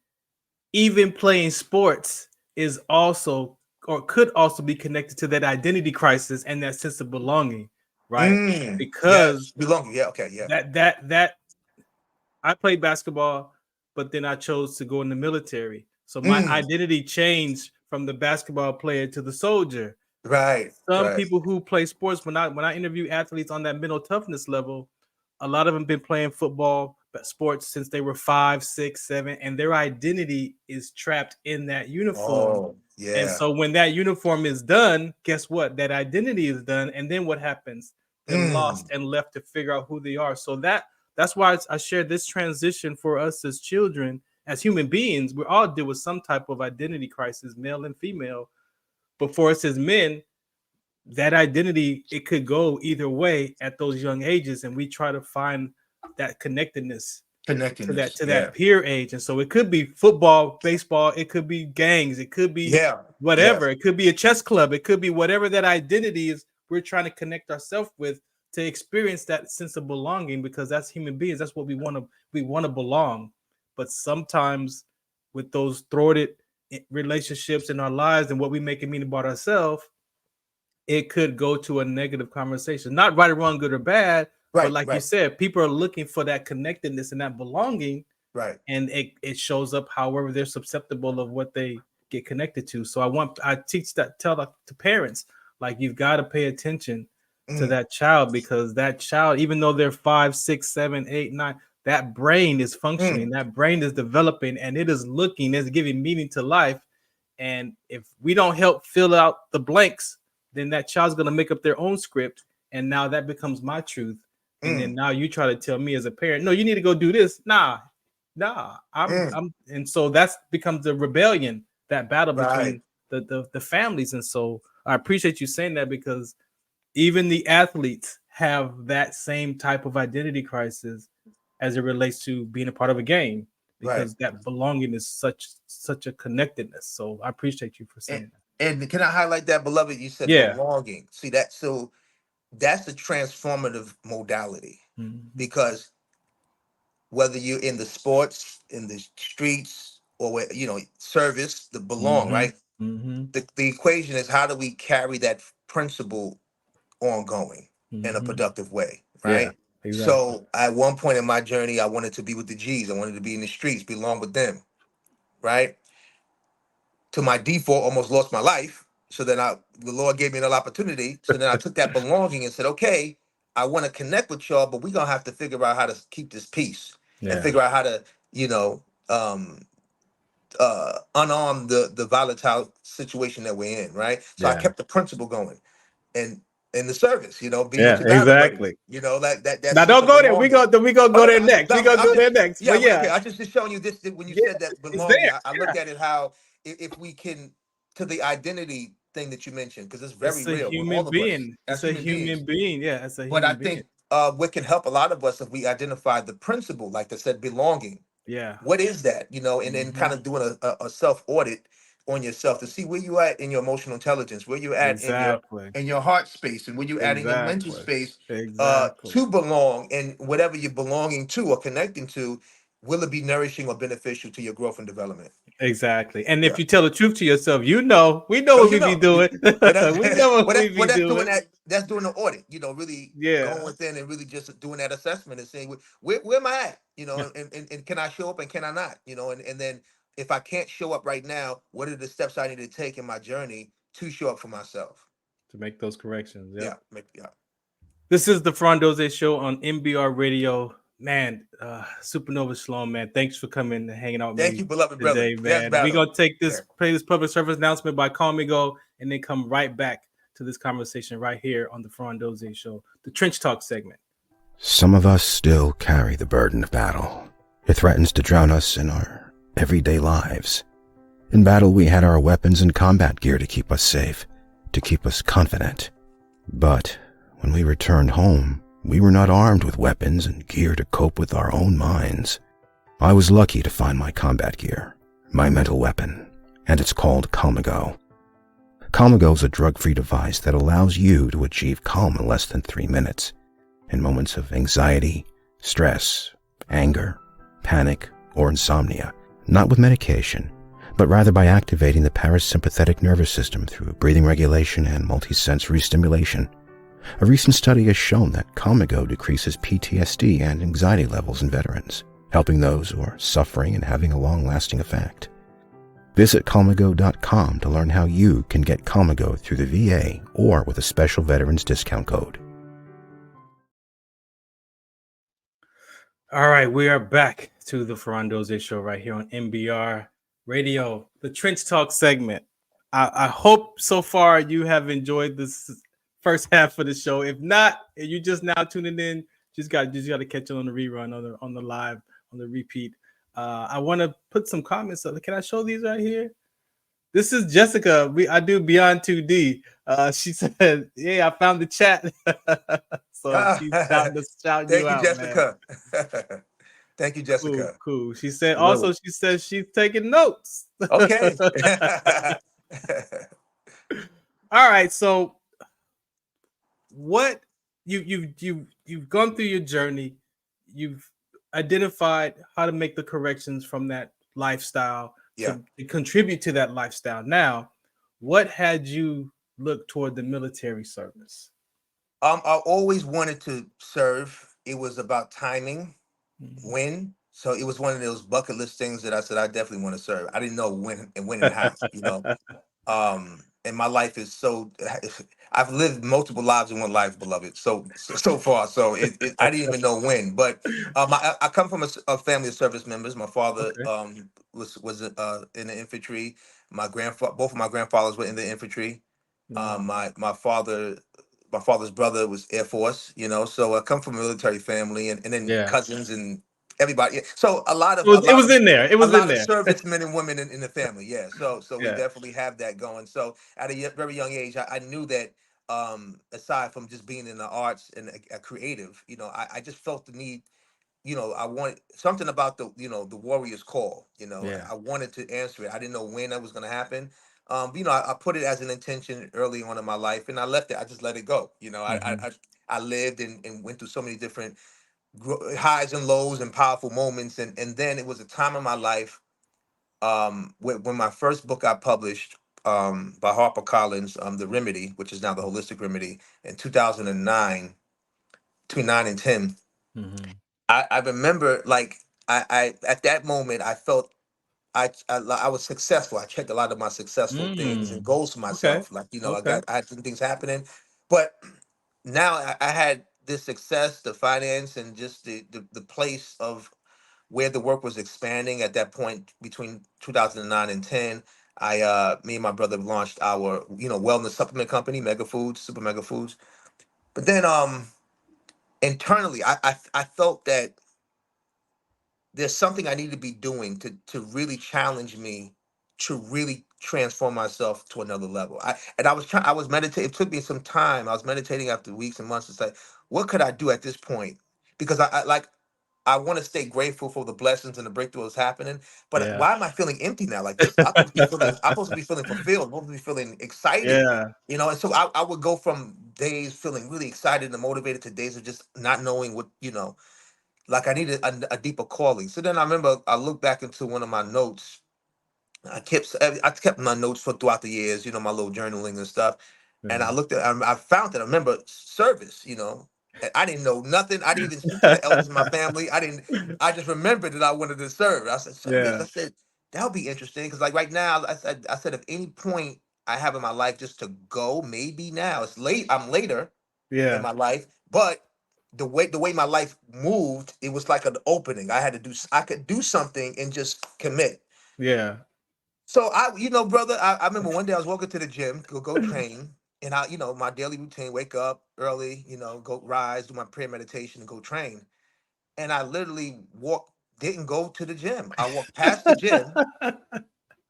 [SPEAKER 2] even playing sports is also or could also be connected to that identity crisis and that sense of belonging, right? Because
[SPEAKER 5] Yes. Belonging. Yeah. Okay. Yeah.
[SPEAKER 2] that I played basketball, but then I chose to go in the military. So my
[SPEAKER 5] Mm.
[SPEAKER 2] identity changed from the basketball player to the soldier.
[SPEAKER 5] Right.
[SPEAKER 2] Some
[SPEAKER 5] Right.
[SPEAKER 2] people who play sports, when I interview athletes on that mental toughness level, a lot of them been playing football, sports since they were 5, 6, 7, and their identity is trapped in that uniform.
[SPEAKER 5] Oh,
[SPEAKER 2] And
[SPEAKER 5] yeah.
[SPEAKER 2] so when that uniform is done, guess what? That identity is done, and then what happens? They're lost
[SPEAKER 5] Mm.
[SPEAKER 2] and left to figure out who they are. So that's why I shared this transition for us as children, as human beings. We all deal with some type of identity crisis, male and female. But for us as men, that identity, it could go either way at those young ages, and we try to find that connectedness
[SPEAKER 5] Connectedness.
[SPEAKER 2] that peer age. And so it could be football, baseball, it could be gangs, it could be whatever, it could be a chess club, it could be whatever that identity is we're trying to connect ourselves with to experience that sense of belonging, because that's human beings. That's what we want to belong. But sometimes with those thwarted relationships in our lives and what we make it mean about ourselves, it could go to a negative conversation. Not right or wrong, good or bad, but like you said, people are looking for that connectedness and that belonging.
[SPEAKER 5] Right.
[SPEAKER 2] And it shows up however they're susceptible of what they get connected to. So I tell to parents, like, you've got to pay attention to that child, because that child, even though they're 5, 6, 7, 8, 9, that brain is functioning, that brain is developing, and it is looking, it's giving meaning to life. And if we don't help fill out the blanks, then that child's going to make up their own script. And now that becomes my truth. And then now you try to tell me as a parent, no, you need to go do this. Nah, I'm and so that's becomes the rebellion, that battle between the families. And so I appreciate you saying that, because even the athletes have that same type of identity crisis as it relates to being a part of a game, because that belonging is such a connectedness. So I appreciate you for saying that.
[SPEAKER 5] And can I highlight that, beloved? You said belonging. See that? So that's a transformative modality, because whether you're in the sports, in the streets, or where, service, the belong, right? The equation is, how do we carry that principle ongoing in a productive way, right?
[SPEAKER 2] Yeah, exactly.
[SPEAKER 5] So at one point in my journey, I wanted to be with the G's. I wanted to be in the streets, belong with them, right? To my default, almost lost my life. So then the Lord gave me another opportunity. So then I took that belonging and said, okay, I want to connect with y'all, but we're going to have to figure out how to keep this peace and figure out how to, unarm the volatile situation that we're in, right? So I kept the principle going. And in the service, being with your battle buddy, that's
[SPEAKER 2] now don't go there. We go go there next. We go there next.
[SPEAKER 5] Yeah,
[SPEAKER 2] but yeah.
[SPEAKER 5] Okay. I just showing you this when you said that belonging. I look at it how if we can, to the identity thing that you mentioned, because it's very real.
[SPEAKER 2] Human being. It's a human being. Yeah, it's a human being.
[SPEAKER 5] But I think what can help a lot of us if we identify the principle, like I said, belonging.
[SPEAKER 2] Yeah.
[SPEAKER 5] What is that? And then kind of doing a self audit on yourself to see where you at in your emotional intelligence, where you at in your heart space, and where you at in your mental space to belong, and whatever you're belonging to or connecting to, will it be nourishing or beneficial to your growth and development?
[SPEAKER 2] Exactly. And if you tell the truth to yourself, we know what we be doing. We know what we be doing.
[SPEAKER 5] That's doing the audit, really going within and really just doing that assessment and saying, where am I at? And can I show up and can I not? And then if I can't show up right now, what are the steps I need to take in my journey to show up for myself?
[SPEAKER 2] To make those corrections.
[SPEAKER 5] Yeah.
[SPEAKER 2] This is the Farron Dozier Show on MBR Radio. Man, SupaNova Slom, man, thanks for coming and hanging out with me.
[SPEAKER 5] Thank you, beloved
[SPEAKER 2] today,
[SPEAKER 5] brother.
[SPEAKER 2] Man. We're going to take play this public service announcement by Calmigo, and then come right back to this conversation right here on the Farron Dozier Show, the Trench Talk segment.
[SPEAKER 1] Some of us still carry the burden of battle. It threatens to drown us in our everyday lives. In battle, we had our weapons and combat gear to keep us safe, to keep us confident. But when we returned home, we were not armed with weapons and gear to cope with our own minds. I was lucky to find my combat gear, my mental weapon, and it's called Calmigo. Calmigo is a drug-free device that allows you to achieve calm in less than 3 minutes in moments of anxiety, stress, anger, panic, or insomnia, not with medication, but rather by activating the parasympathetic nervous system through breathing regulation and multisensory stimulation. A recent study has shown that Calmigo decreases PTSD and anxiety levels in veterans, helping those who are suffering and having a long-lasting effect. Visit Calmigo.com to learn how you can get Calmigo through the VA or with a special veterans discount code.
[SPEAKER 2] All right, we are back to the Farron Dozier Show right here on MBR Radio, the Trench Talk segment. I hope so far you have enjoyed this first half of the show. If not, and you just now tuning in, just got to catch it on the rerun, on the live, on the repeat. I want to put some comments up. Can I show these right here? This is Jessica. I do Beyond 2D. She said, "Yeah, I found the chat." So she's shouting you out,
[SPEAKER 5] Jessica. Thank you,
[SPEAKER 6] Cool,
[SPEAKER 5] Jessica.
[SPEAKER 6] cool. She said
[SPEAKER 3] Salute.
[SPEAKER 6] she says she's taking notes.
[SPEAKER 5] Okay.
[SPEAKER 6] All right, so what you've gone through your journey, you've identified how to make the corrections from that lifestyle
[SPEAKER 5] Yeah.
[SPEAKER 6] to contribute to that lifestyle. Now, what had you look toward the military service?
[SPEAKER 5] I always wanted to serve. It was about timing,
[SPEAKER 6] Mhm.
[SPEAKER 5] when. So it was one of those bucket list things that I said I definitely want to serve. I didn't know when and how, and my life is so I've lived multiple lives in one life, beloved, so far. So I didn't even know when. But I come from a family of service members. My father
[SPEAKER 6] Okay.
[SPEAKER 5] was in the infantry. Both of my grandfathers were in the infantry.
[SPEAKER 6] Mhm.
[SPEAKER 5] My father's brother was Air Force, so I come from a military family, and then
[SPEAKER 6] Yeah.
[SPEAKER 5] cousins and everybody. So a lot of
[SPEAKER 6] It was in there. It
[SPEAKER 5] a
[SPEAKER 6] was in
[SPEAKER 5] lot of
[SPEAKER 6] there.
[SPEAKER 5] servicemen and women in the family. Yeah. So we
[SPEAKER 6] Yeah.
[SPEAKER 5] definitely have that going. So at a very young age, I knew that, aside from just being in the arts and a creative, I just felt the need. I wanted something about the warrior's call.
[SPEAKER 6] Yeah.
[SPEAKER 5] I wanted to answer it. I didn't know when that was going to happen. I put it as an intention early on in my life, and I left it. I just let it go.
[SPEAKER 6] Mhm.
[SPEAKER 5] I lived and went through so many different highs and lows and powerful moments, and then it was a time in my life, when my first book got published, by HarperCollins, The Remedy, which is now The Holistic Remedy, in 2009, between 9 and 10.
[SPEAKER 6] Mhm.
[SPEAKER 5] I remember, like, I at that moment I felt I was successful. I checked a lot of my successful things and
[SPEAKER 6] Mm.
[SPEAKER 5] goals for
[SPEAKER 6] Okay.
[SPEAKER 5] myself. Like,
[SPEAKER 6] Okay.
[SPEAKER 5] I had some things happening, but now I had this success, the finance, and just the place of where the work was expanding at that point between 2009 and 10. Me and my brother launched our, wellness supplement company, Mega Foods, Super Mega Foods. But then, internally, I felt that there's something I need to be doing to really challenge me to really transform myself to another level. I was meditating. It took me some time. I was meditating after weeks and months to say, what could I do at this point? Because I want to stay grateful for the blessings and the breakthrough that's happening. But
[SPEAKER 6] Yeah.
[SPEAKER 5] why am I feeling empty now? Like this, I'm supposed to be feeling fulfilled. I'm supposed to be feeling excited.
[SPEAKER 6] Yeah.
[SPEAKER 5] And so I would go from days feeling really excited and motivated to days of just not knowing what. Like I needed a deeper calling. So then I remember I looked back into one of my notes. I kept my notes for throughout the years, my little journaling and stuff. And I
[SPEAKER 6] Mhm.
[SPEAKER 5] looked at, I found that I remember service. And I didn't know nothing. I didn't even speak to the elders in my family. I just remembered that I wanted to serve. I said, service.
[SPEAKER 6] Yeah.
[SPEAKER 5] I said, that'll be interesting. Cause like right now, I said, if any point I have in my life just to go, maybe now it's late. I'm later in
[SPEAKER 6] Yeah.
[SPEAKER 5] my life, but the way my life moved, it was like an opening. I could do something and just commit.
[SPEAKER 6] Yeah.
[SPEAKER 5] So brother, I remember one day I was walking to the gym, go train, and my daily routine: wake up early, go rise, do my prayer meditation, and go train. And I literally didn't go to the gym. I walked past the gym.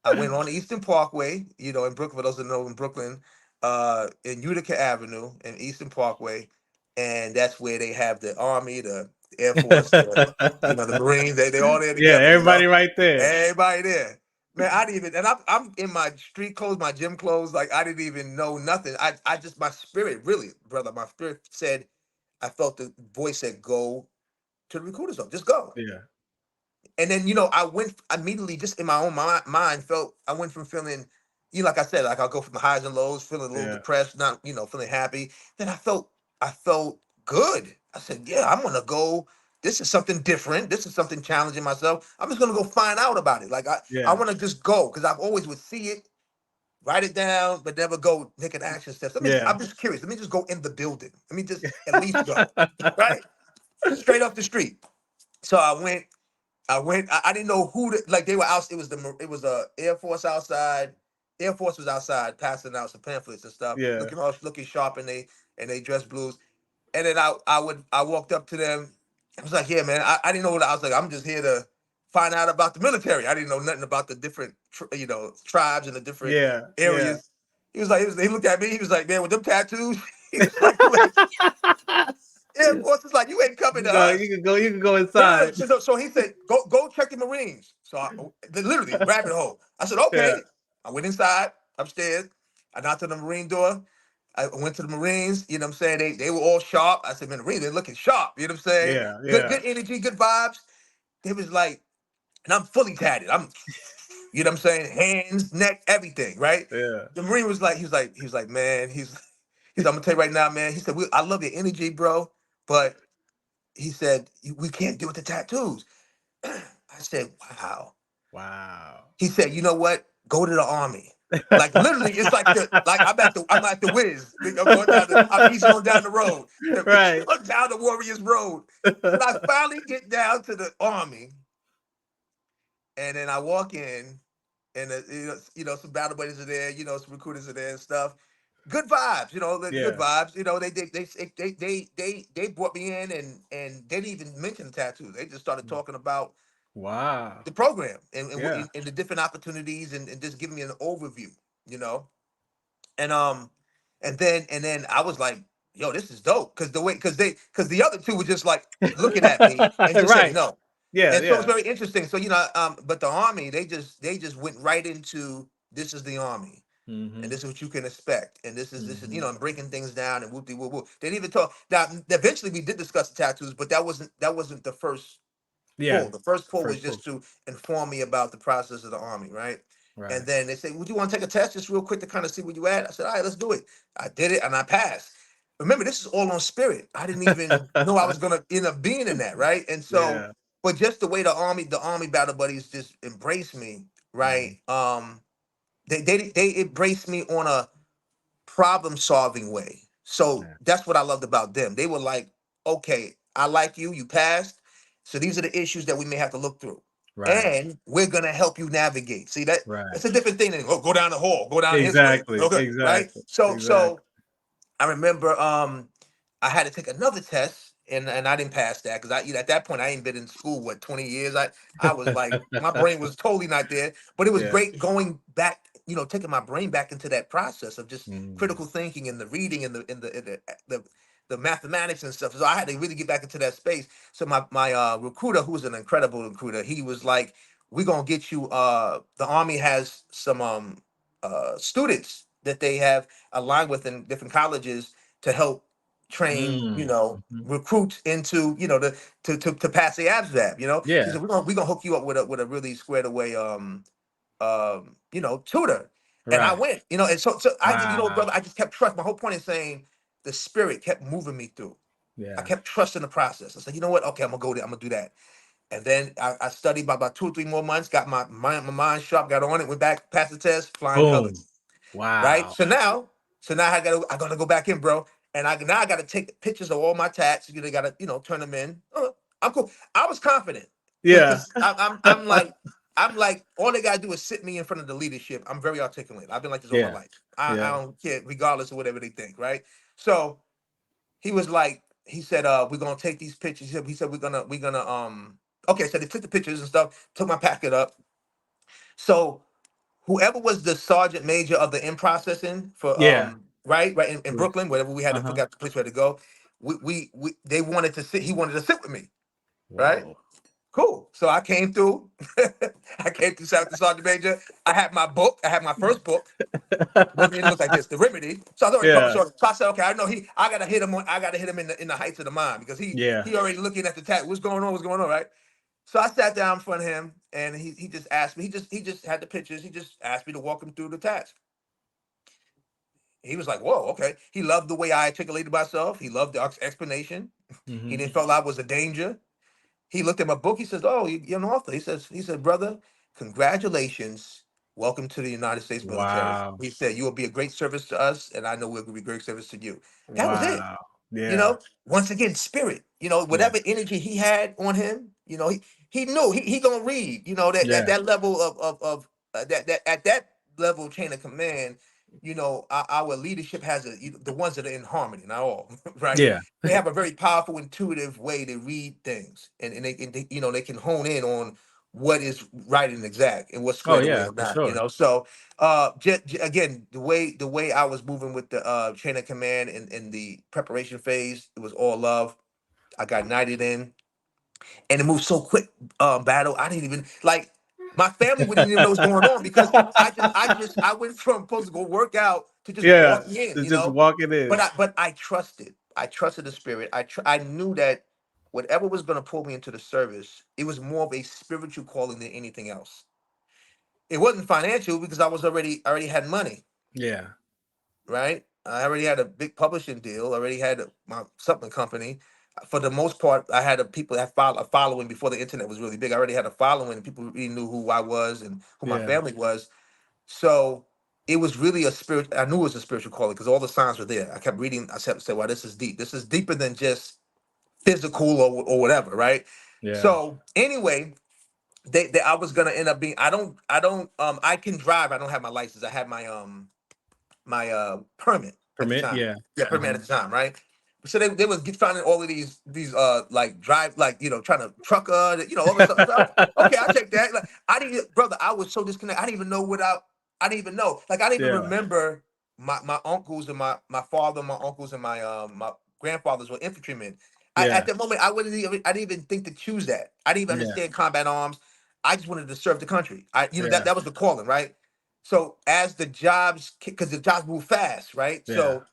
[SPEAKER 5] I went on Eastern Parkway, in Brooklyn. For those that know, in Brooklyn, in Utica Avenue and Eastern Parkway, and that's where they have the Army, the Air Force, the Marines. They all there
[SPEAKER 6] Yeah,
[SPEAKER 5] together.
[SPEAKER 6] everybody right there.
[SPEAKER 5] Everybody there. Man, I didn't even, and I'm in my street clothes, my gym clothes. Like I didn't even know nothing. I just my spirit, really, brother. My spirit said, I felt the voice said, "Go to the recruiter's office. Just go."
[SPEAKER 6] Yeah.
[SPEAKER 5] And then, I went immediately, just in my own mind, I went from feeling, like I said, like I'll go from the highs and lows, feeling a little
[SPEAKER 6] Yeah.
[SPEAKER 5] depressed, not, feeling happy. Then I felt good. I said, yeah, I'm gonna go. This is something different. This is something challenging myself. I'm just gonna go find out about it. Like I
[SPEAKER 6] Yeah.
[SPEAKER 5] want to just go because I've always would see it, write it down, but never go take an action steps.
[SPEAKER 6] Yeah.
[SPEAKER 5] I'm just curious. Let me just go in the building. Let me just at least go. Right? Straight up the street. So I didn't know who like they were out. It was a Air Force outside. Air Force was outside passing out some pamphlets and stuff,
[SPEAKER 6] Yeah.
[SPEAKER 5] looking sharp, and they dress blues. And then I walked up to them. I was like, yeah, man. I didn't know what I was like. I'm just here to find out about the military. I didn't know nothing about the different tribes and the different
[SPEAKER 6] Yeah. Yeah.
[SPEAKER 5] areas. He looked at me. He was like, man, with them tattoos. He was like, Air Force is like, you ain't coming to us.
[SPEAKER 6] You can go
[SPEAKER 5] No.
[SPEAKER 6] inside.
[SPEAKER 5] So he said, go check the Marines. So I literally rabbit hole. I said, okay.
[SPEAKER 6] Yeah.
[SPEAKER 5] I went inside upstairs. I knocked on the Marine door. I went to the Marines. You know what I'm saying? They were all sharp. I said, man, the Marines, they're looking sharp. You know what I'm saying? Good energy, good vibes. They was like, and I'm fully tatted. You know what I'm saying? Hands, neck, everything, right?
[SPEAKER 6] Yeah.
[SPEAKER 5] The Marine was like, man, I'm gonna tell you right now, man. He said, I love your energy, bro, but he said, we can't deal with the tattoos. I said, wow.
[SPEAKER 6] Wow.
[SPEAKER 5] He said, you know what? Go to the Army. Like literally, it's like I'm at the Wiz. I'm easing on down the road.
[SPEAKER 6] Right.
[SPEAKER 5] Down the Warriors Road. And I finally get down to the Army. And then I walk in, and some battle buddies are there, some recruiters are there and stuff. Good vibes, good vibes. They brought me in, and they didn't even mention the tattoos. They just started talking about the program and the different opportunities, and just giving me an overview, and then I was like, yo, this is dope, because the other two were just like looking at me and just saying no.
[SPEAKER 6] Yeah,
[SPEAKER 5] and so it's very interesting. So but the Army, they just went right into, this is the Army, and this is what you can expect, and this is and breaking things down, and whoop de whoop whoop. They didn't even talk. Now, eventually, we did discuss the tattoos, but that wasn't the first pull. The first pull was just to inform me about the process of the Army, right? And then they say, would you want to take a test just real quick to kind of see where you at? I said, all right, let's do it. I did it, and I passed. Remember, this is all on spirit. I didn't even know I was going to end up being in that, right? And so, but just the way the Army battle buddies just embraced me, right? They embraced me on a problem solving way. So that's what I loved about them. They were like, okay, I like you. You passed. So these are the issues that we may have to look through. And we're gonna help you navigate. See that? It's a different thing than go down the hall, go down his way. Okay, right? So I remember I had to take another test, and I didn't pass that, because at that point I ain't been in school 20 years. I was like, my brain was totally not there. But it was great going back, taking my brain back into that process of just critical thinking, and the reading, and the mathematics and stuff. So I had to really get back into that space. So my recruiter, who was an incredible recruiter, he was like, we're gonna get you, the Army has some students that they have aligned with in different colleges to help train, recruits into, to pass the ABSVAB, He said, we're gonna hook you up with a really squared away tutor. And I went, and so I brother, I just kept trusting. My whole point is saying the spirit kept moving me through. I kept trusting the process. I said, you know what? Okay, I'm gonna go there, I'm gonna do that. And then I studied by about 2 or 3 more months, got my mind sharp, got on it, went back, passed the test, flying colors.
[SPEAKER 6] Wow.
[SPEAKER 5] Right? So now I gotta go back in, bro. And I gotta take pictures of all my tats. You gotta, turn them in. I'm cool. I was confident.
[SPEAKER 6] Yeah.
[SPEAKER 5] I'm like, all they gotta do is sit me in front of the leadership. I'm very articulate. I've been like this all my life. I don't care, regardless of whatever they think, right? So he was like, he said, we're gonna take these pictures. He said, we're gonna okay, so they took the pictures and stuff, took my packet up. So whoever was the sergeant major of the in processing for right in Brooklyn, whatever we had, to forgot the place where to go. They wanted to sit. He wanted to sit with me, right? Cool. So I came through. I came through, sat with the sergeant major. I had my book. I had my first book. It looks like this, The Remedy. So I thought, so I said, okay, I know I gotta hit him in the heights of the mind, because he already looking at the tat. What's going on, right? So I sat down in front of him, and he just asked me. He just had the pictures. He just asked me to walk him through the task. He was like, "Whoa, okay." He loved the way I articulated myself. He loved the explanation. He didn't feel I was a danger. He looked at my book. He says, "Oh, you're an author." He said, "Brother, congratulations. Welcome to the United States military."
[SPEAKER 6] Wow.
[SPEAKER 5] He said, "You will be a great service to us, and I know we'll be great service to you." That was it. Once again, spirit. Whatever energy he had on him, he knew he gonna read. That level of that at that level chain of command. Our leadership has the ones that are in harmony, not all, right? They have a very powerful, intuitive way to read things, and they they can hone in on what is right and exact, and what's squared away or not.
[SPEAKER 6] Sure.
[SPEAKER 5] So again, the way I was moving with the chain of command in the preparation phase, it was all love. I got knighted in, and it moved so quick. Battle, I didn't even like. My family wouldn't even know what's going on because I went from supposed to go work out to just
[SPEAKER 6] Yeah,
[SPEAKER 5] walking in,
[SPEAKER 6] it's just walking in.
[SPEAKER 5] But I trusted. I trusted the spirit. I knew that whatever was going to pull me into the service, it was more of a spiritual calling than anything else. It wasn't financial because I already had money,
[SPEAKER 6] Yeah,
[SPEAKER 5] right? I already had a big publishing deal. I already had my supplement company. For the most part, I had people that follow a following before the internet was really big. I already had a following, and people really knew who I was and who my
[SPEAKER 6] yeah,
[SPEAKER 5] family was. So it was really a spirit. I knew it was a spiritual calling because all the signs were there. I kept reading. I kept saying, "Wow, this is deep. This is deeper than just physical or whatever." Right.
[SPEAKER 6] yeah.
[SPEAKER 5] So anyway, I was gonna end up being. I can drive. I don't have my license. I had my permit at the
[SPEAKER 6] Permit.
[SPEAKER 5] time.
[SPEAKER 6] Yeah.
[SPEAKER 5] Yeah, permit at the time, right? So they was finding all of these like drive like trying to trucker all this stuff. So, okay, I'll take that. Like I didn't, brother. I was so disconnected. I didn't even know I didn't even know. Like I didn't even
[SPEAKER 6] Yeah.
[SPEAKER 5] remember my uncles and my father, my uncles and my grandfathers were infantrymen.
[SPEAKER 6] Yeah.
[SPEAKER 5] At that moment, I didn't even think to choose that. I didn't even
[SPEAKER 6] Yeah.
[SPEAKER 5] understand combat arms. I just wanted to serve the country.
[SPEAKER 6] Yeah.
[SPEAKER 5] That was the calling, right? So as the jobs, because the jobs move fast, right?
[SPEAKER 6] Yeah.
[SPEAKER 5] So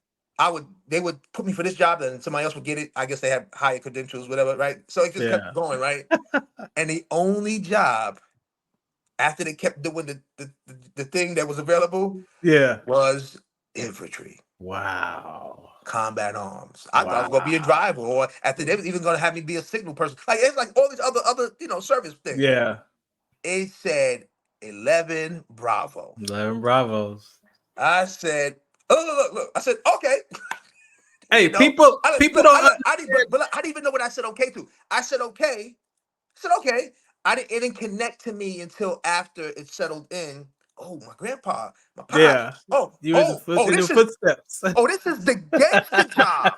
[SPEAKER 5] they would put me for this job, and somebody else would get it. I guess they have higher credentials, whatever, right? So it just
[SPEAKER 6] Yeah.
[SPEAKER 5] kept going, right? And the only job after they kept doing the thing that was available
[SPEAKER 6] Yeah.
[SPEAKER 5] was infantry,
[SPEAKER 6] Wow.
[SPEAKER 5] combat arms. I thought I was gonna be a
[SPEAKER 6] Wow.
[SPEAKER 5] driver, or after they was even gonna have me be a signal person. Like it's like all these other service things.
[SPEAKER 6] Yeah.
[SPEAKER 5] It said 11 Bravo.
[SPEAKER 6] 11 Bravos.
[SPEAKER 5] I said, oh, look. I said, okay.
[SPEAKER 6] Hey,
[SPEAKER 5] You know,
[SPEAKER 6] people don't
[SPEAKER 5] I didn't,
[SPEAKER 6] understand.
[SPEAKER 5] but I didn't even know what I said okay to. I said okay. I said okay. It didn't connect to me until after it settled in. Oh, my grandpa, my pops.
[SPEAKER 6] Yeah.
[SPEAKER 5] Oh,
[SPEAKER 6] You was
[SPEAKER 5] oh, oh,
[SPEAKER 6] in your
[SPEAKER 5] this is
[SPEAKER 6] footsteps.
[SPEAKER 5] the gangster job.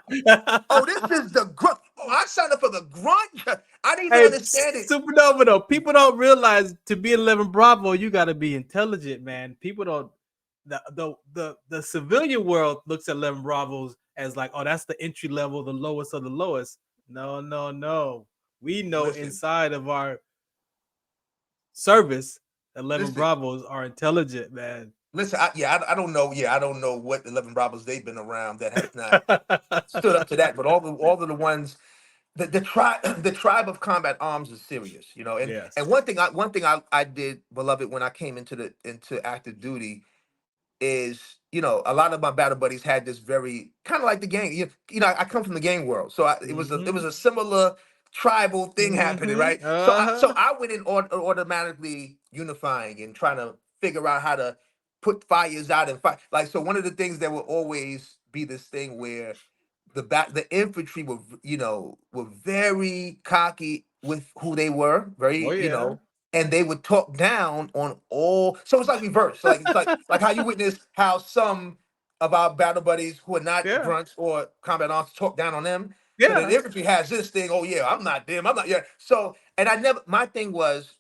[SPEAKER 5] Oh, this is the grunt. Oh, I signed up for the grunt. I didn't even
[SPEAKER 6] Hey,
[SPEAKER 5] understand it.
[SPEAKER 6] Supernova though. People don't realize to be 11 Bravo, you got to be intelligent, man. People don't. The civilian world looks at 11 Bravos as like, oh, that's the entry level, the lowest of the lowest. No, no, no. We know
[SPEAKER 5] Listen,
[SPEAKER 6] inside of our service, 11
[SPEAKER 5] listen.
[SPEAKER 6] Bravos are intelligent, man.
[SPEAKER 5] Listen, I don't know. Yeah, I don't know what 11 Bravos they've been around that has not stood up to that. But all of the ones, the tribe, the tribe of combat arms is serious, And
[SPEAKER 6] Yes.
[SPEAKER 5] one thing I did, beloved, when I came into active duty is, a lot of my battle buddies had this very kind of like the gang. I come from the gang world, so it was a similar tribal thing happening, right? So I went in automatically unifying and trying to figure out how to put fires out and fight. Like so, one of the things that will always be this thing where the infantry were very cocky with who they were,
[SPEAKER 6] Oh
[SPEAKER 5] very
[SPEAKER 6] yeah.
[SPEAKER 5] and they would talk down on all. So it's like reverse. So like it's like how you witness how some of our battle buddies who are not
[SPEAKER 6] Yeah.
[SPEAKER 5] grunts or combat arms talk down on them. So
[SPEAKER 6] Yeah.
[SPEAKER 5] the infantry has this thing. Oh yeah, I'm not them. I'm not yeah. So and I never. My thing was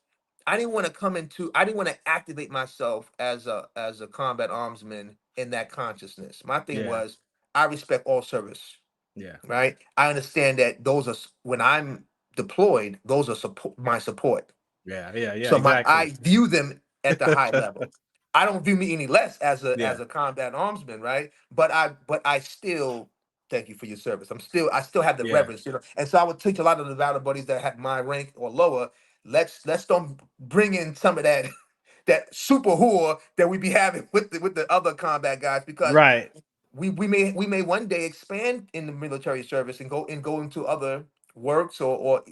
[SPEAKER 5] I didn't want to I didn't want to activate myself as a combat armsman in that consciousness. My thing
[SPEAKER 6] Yeah.
[SPEAKER 5] was I respect all service,
[SPEAKER 6] Yeah.
[SPEAKER 5] right? I understand that those are when I'm deployed, those are my support.
[SPEAKER 6] Yeah. Yeah. Yeah.
[SPEAKER 5] So
[SPEAKER 6] Exactly.
[SPEAKER 5] I view them at the high level. I don't view me any less as
[SPEAKER 6] Yeah.
[SPEAKER 5] a combat armsman, right? But I still thank you for your service. I still have the
[SPEAKER 6] Yeah.
[SPEAKER 5] reverence. And so I would teach a lot of the battle buddies that have my rank or lower. Let's don't bring in some of that that super whore that we be having with the other combat guys because
[SPEAKER 6] Right.
[SPEAKER 5] we may one day expand in the military service and go into other works or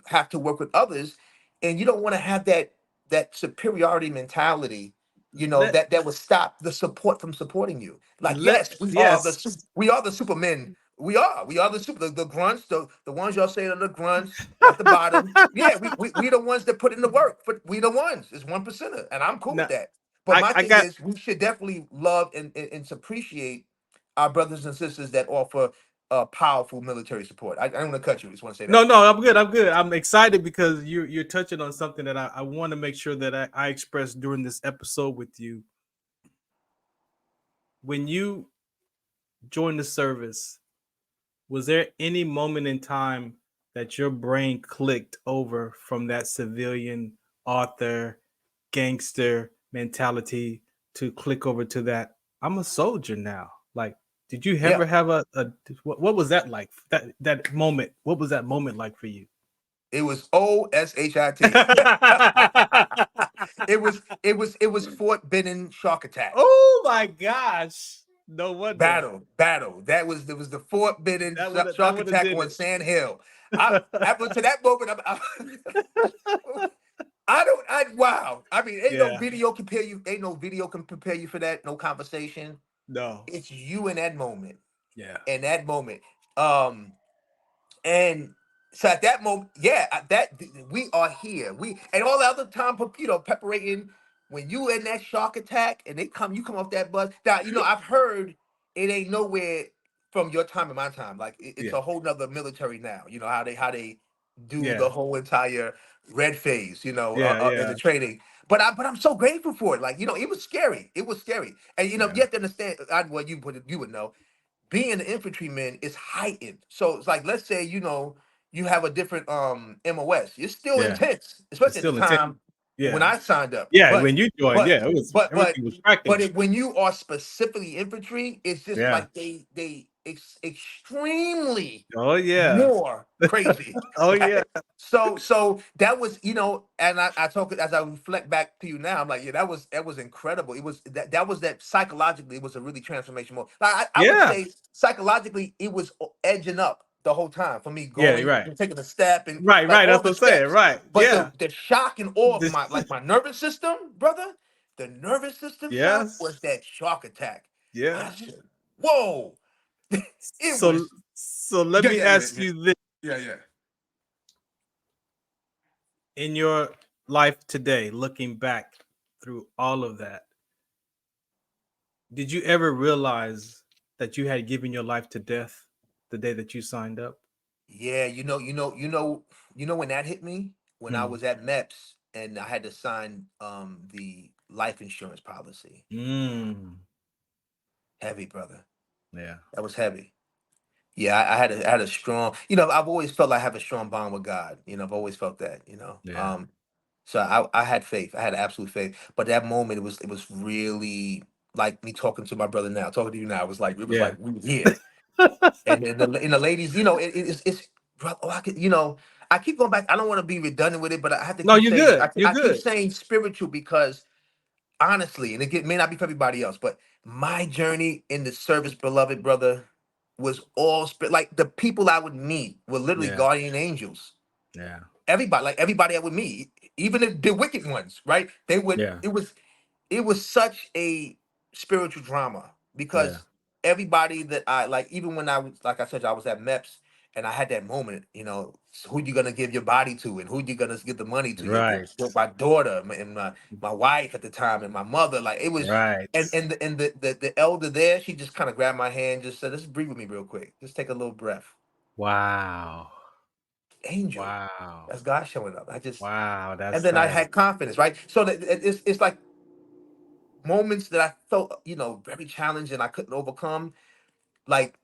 [SPEAKER 5] have to work with others, and you don't want to have that superiority mentality,
[SPEAKER 6] Let
[SPEAKER 5] that would stop the support from supporting you. Like
[SPEAKER 6] let
[SPEAKER 5] yes,
[SPEAKER 6] yes.
[SPEAKER 5] we are the supermen. We are the grunts, the ones y'all say are the grunts at the bottom. Yeah, we the ones that put in the work, but we the ones. It's 1%, and I'm cool
[SPEAKER 6] No,
[SPEAKER 5] with that. But my
[SPEAKER 6] I
[SPEAKER 5] thing
[SPEAKER 6] got
[SPEAKER 5] is, we should definitely love and appreciate our brothers and sisters that offer powerful military support. I don't want to cut you. I just want to say
[SPEAKER 6] no,
[SPEAKER 5] that.
[SPEAKER 6] no, I'm good. I'm good. I'm excited because you're touching on something that I want to make sure that I express during this episode with you. When you joined the service, was there any moment in time that your brain clicked over from that civilian author gangster mentality to click over to that I'm a soldier now? Like, did you
[SPEAKER 5] Yeah.
[SPEAKER 6] ever have a what was that like? That moment, what was that moment like for you?
[SPEAKER 5] It was OSHIT. It was Fort Benning shark attack.
[SPEAKER 6] Oh my gosh. No wonder.
[SPEAKER 5] Battle. There was the Fort Benning
[SPEAKER 6] That
[SPEAKER 5] shark
[SPEAKER 6] would have
[SPEAKER 5] attack
[SPEAKER 6] did
[SPEAKER 5] on
[SPEAKER 6] it.
[SPEAKER 5] Sand Hill. After to that moment, wow. I mean, ain't no
[SPEAKER 6] Yeah.
[SPEAKER 5] video compare you. Ain't no video can prepare you for that. No conversation.
[SPEAKER 6] No.
[SPEAKER 5] It's you in that moment.
[SPEAKER 6] Yeah.
[SPEAKER 5] In that moment. And so at that moment, yeah, that we are here. We and all the other time, preparating when you in that shark attack and you come off that bus. Now, I've heard it ain't nowhere from your time and my time. Like it's
[SPEAKER 6] Yeah.
[SPEAKER 5] a whole nother military now. You know how they do
[SPEAKER 6] Yeah.
[SPEAKER 5] the whole entire red phase.
[SPEAKER 6] Yeah.
[SPEAKER 5] In
[SPEAKER 6] Yeah.
[SPEAKER 5] the training. But I'm so grateful for it. Like it was scary. It was scary, and you
[SPEAKER 6] Yeah.
[SPEAKER 5] have to understand. Well, you would know being an infantryman is heightened. So it's like, let's say, you have a different MOS. It's still
[SPEAKER 6] Yeah.
[SPEAKER 5] intense,
[SPEAKER 6] It's
[SPEAKER 5] especially at the
[SPEAKER 6] still intense.
[SPEAKER 5] time when
[SPEAKER 6] Yeah.
[SPEAKER 5] I signed up.
[SPEAKER 6] Yeah.
[SPEAKER 5] But
[SPEAKER 6] When you joined,
[SPEAKER 5] but
[SPEAKER 6] yeah, it was
[SPEAKER 5] but but
[SPEAKER 6] everything was cracking.
[SPEAKER 5] when you are specifically infantry, it's just
[SPEAKER 6] Yeah.
[SPEAKER 5] like they extremely
[SPEAKER 6] Oh yeah.
[SPEAKER 5] more crazy.
[SPEAKER 6] Oh yeah.
[SPEAKER 5] Right? So that was, and I talk as I reflect back to you now, I'm like, yeah, that was incredible. It was that was that psychologically, it was a really transformational moment. Like I would
[SPEAKER 6] Yeah.
[SPEAKER 5] say psychologically, it was edging up the whole time for me
[SPEAKER 6] Yeah.
[SPEAKER 5] going
[SPEAKER 6] Right.
[SPEAKER 5] and taking a step and
[SPEAKER 6] Right.
[SPEAKER 5] like
[SPEAKER 6] Right.
[SPEAKER 5] all
[SPEAKER 6] That's
[SPEAKER 5] the
[SPEAKER 6] what I'm saying.
[SPEAKER 5] steps.
[SPEAKER 6] Right.
[SPEAKER 5] But
[SPEAKER 6] Yeah.
[SPEAKER 5] the shock and awe of
[SPEAKER 6] This,
[SPEAKER 5] my nervous system, brother, the nervous system shock
[SPEAKER 6] yes.
[SPEAKER 5] was that shock attack.
[SPEAKER 6] Yeah.
[SPEAKER 5] I said, whoa. It
[SPEAKER 6] So
[SPEAKER 5] was
[SPEAKER 6] let
[SPEAKER 5] yeah,
[SPEAKER 6] me
[SPEAKER 5] yeah, yeah,
[SPEAKER 6] ask
[SPEAKER 5] yeah.
[SPEAKER 6] you this:
[SPEAKER 5] Yeah.
[SPEAKER 6] in your life today, looking back through all of that, did you ever realize that you had given your life to death the day that you signed up?
[SPEAKER 5] Yeah, when that hit me when I
[SPEAKER 6] Hmm.
[SPEAKER 5] was at MEPS and I had to sign the life insurance policy.
[SPEAKER 6] Mm.
[SPEAKER 5] Heavy, brother.
[SPEAKER 6] Yeah.
[SPEAKER 5] That was heavy. Yeah, I had a strong, I've always felt I have a strong bond with God. I've always felt that.
[SPEAKER 6] Yeah.
[SPEAKER 5] So I had faith. I had absolute faith. But that moment it was really like me talking to my brother now, talking to you now. It was like
[SPEAKER 6] Yeah.
[SPEAKER 5] we were here. And the ladies, it's bro, oh, I keep going back. I don't want to be redundant with it, but I have to
[SPEAKER 6] No,
[SPEAKER 5] keep
[SPEAKER 6] you're
[SPEAKER 5] saying it.
[SPEAKER 6] good. You're
[SPEAKER 5] I keep
[SPEAKER 6] good.
[SPEAKER 5] saying spiritual because honestly, and may not be for everybody else, but my journey in the service, beloved brother, was all like the people I would meet were literally
[SPEAKER 6] Yeah.
[SPEAKER 5] guardian angels.
[SPEAKER 6] Yeah.
[SPEAKER 5] Everybody I would meet, even the wicked ones, right? They would.
[SPEAKER 6] Yeah.
[SPEAKER 5] It was such a spiritual drama
[SPEAKER 6] Yeah.
[SPEAKER 5] because everybody that I like, even when I was, like I said, I was at MEPS and I had that moment, who you gonna give your body to and who you gonna give the money to?
[SPEAKER 6] Right.
[SPEAKER 5] My daughter and my wife at the time and my mother, like it was,
[SPEAKER 6] Right.
[SPEAKER 5] and the elder there, she just kind of grabbed my hand, just said, "Let's breathe with me real quick, just take a little breath."
[SPEAKER 6] Wow.
[SPEAKER 5] Angel,
[SPEAKER 6] Wow.
[SPEAKER 5] that's God showing up.
[SPEAKER 6] Wow.
[SPEAKER 5] And
[SPEAKER 6] That's
[SPEAKER 5] then I
[SPEAKER 6] fast.
[SPEAKER 5] had confidence, right? So that it's like moments that I felt, very challenged and I couldn't overcome, like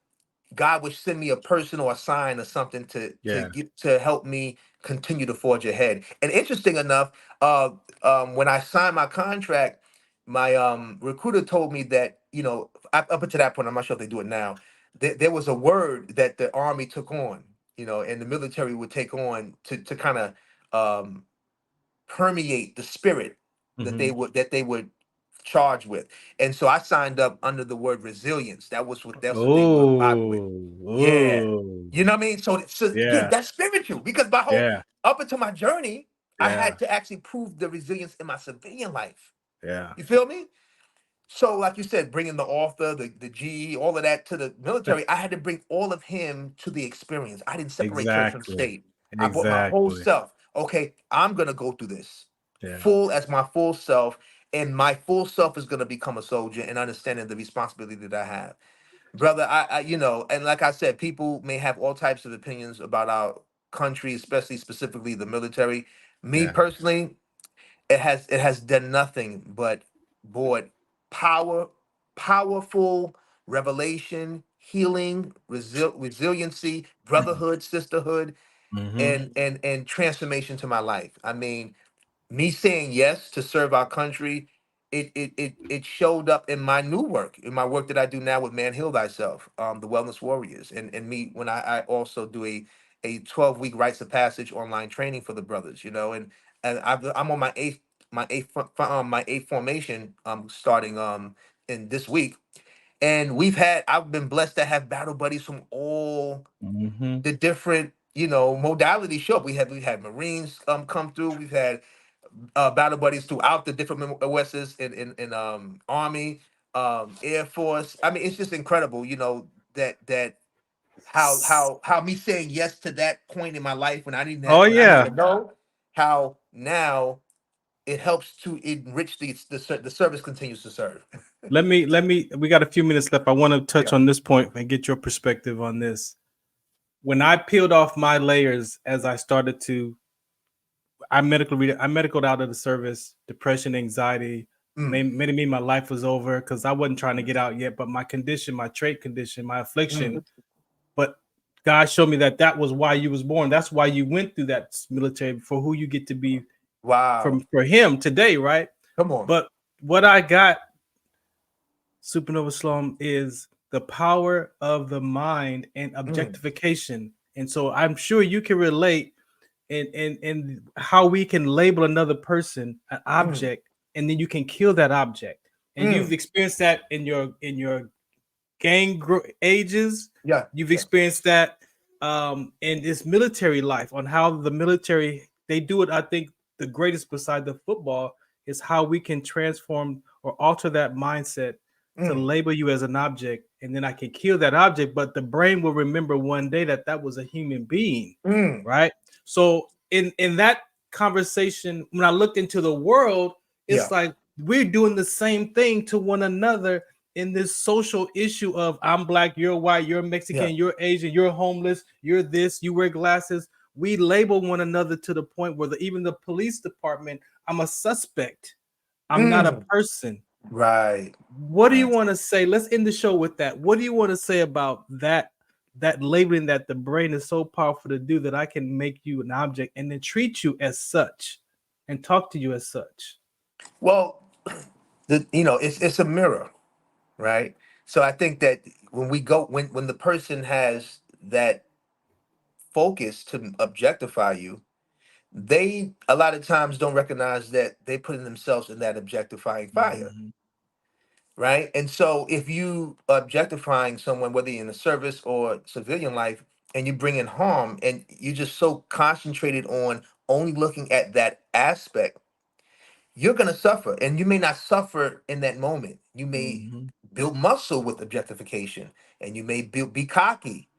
[SPEAKER 5] God would send me a person or a sign or something to
[SPEAKER 6] Yeah.
[SPEAKER 5] get to help me continue to forge ahead. And interesting enough, when I signed my contract, my recruiter told me that, up until that point, I'm not sure if they do it now. There was a word that the army took on, and the military would take on to kind of um, permeate the spirit
[SPEAKER 6] Hmm.
[SPEAKER 5] that they would charge with. And so I signed up under the word resilience. That's what they were vibing with.
[SPEAKER 6] Oh.
[SPEAKER 5] Yeah.
[SPEAKER 6] Oh.
[SPEAKER 5] You know what I mean? So again,
[SPEAKER 6] Yeah.
[SPEAKER 5] that's spiritual because my whole
[SPEAKER 6] Yeah.
[SPEAKER 5] up until my journey, I
[SPEAKER 6] Yeah.
[SPEAKER 5] had to actually prove the resilience in my civilian life.
[SPEAKER 6] Yeah.
[SPEAKER 5] You feel me? So, like you said, bringing the author, the G, all of that to the military, I had to bring all of him to the experience. I didn't separate church from
[SPEAKER 6] Exactly.
[SPEAKER 5] state. I brought my whole
[SPEAKER 6] Exactly.
[SPEAKER 5] self. Okay, I'm gonna go through this
[SPEAKER 6] Yeah.
[SPEAKER 5] full as my full self, and my full self is gonna become a soldier and understanding the responsibility that I have, brother. And like I said, people may have all types of opinions about our country, especially specifically the military. Me
[SPEAKER 6] Yeah.
[SPEAKER 5] personally, it has done nothing but brought power, powerful revelation, healing, resiliency, brotherhood, sisterhood. and transformation to my life. I mean, me saying yes to serve our country, it showed up in my new work, in my work that I do now with Man Heal Thyself, the Wellness Warriors, and me when I also do a 12-week rites of passage online training for the brothers, and I'm on my eighth formation starting in this week, and I've been blessed to have battle buddies from all the different modalities show up. We've had Marines come through. We've had battle buddies throughout the different OSs in Army, Air Force. I mean, it's just incredible, that how me saying yes to that point in my life when I didn't have,
[SPEAKER 6] Oh
[SPEAKER 5] when I didn't
[SPEAKER 6] yeah.
[SPEAKER 5] even know, how now it helps to enrich the service continues to serve.
[SPEAKER 6] Let me. We got a few minutes left. I want to touch
[SPEAKER 5] Yeah.
[SPEAKER 6] on this point and get your perspective on this. When I peeled off my layers as I started to, I medicaled out of the service, depression, anxiety. Made me my life was over because I wasn't trying to get out yet, but my condition, my trait condition, my affliction. But God showed me that was why you was born. That's why you went through that military, for who you get to be.
[SPEAKER 5] Wow.
[SPEAKER 6] For him today, right?
[SPEAKER 5] Come on.
[SPEAKER 6] But what I got, SupaNova Slom, is the power of the mind and objectification. And so I'm sure you can relate in how we can label another person an object, and then you can kill that object. And you've experienced that in your gang ages.
[SPEAKER 5] Yeah.
[SPEAKER 6] You've experienced that in this military life, on how the military, they do it. I think the greatest beside the football is how we can transform or alter that mindset to label you as an object, and then I can kill that object, but the brain will remember one day that was a human being, right? So in that conversation, when I look into the world, it's like we're doing the same thing to one another in this social issue of I'm black, you're white, you're Mexican, you're Asian, you're homeless, you're this, you wear glasses. We label one another to the point where even the police department, I'm a suspect. I'm not a person.
[SPEAKER 5] Right.
[SPEAKER 6] What do you want to say? Let's end the show with that. What do you want to say about that labeling, that the brain is so powerful to do, that I can make you an object and then treat you as such and talk to you as such?
[SPEAKER 5] Well, it's a mirror, right? So I think that when the person has that focus to objectify you, they a lot of times don't recognize that they putting themselves in that objectifying fire, right? And so if you objectifying someone, whether you're in the service or civilian life, and you bring in harm, and you're just so concentrated on only looking at that aspect, you're going to suffer. And you may not suffer in that moment. You may build muscle with objectification, and you may be cocky.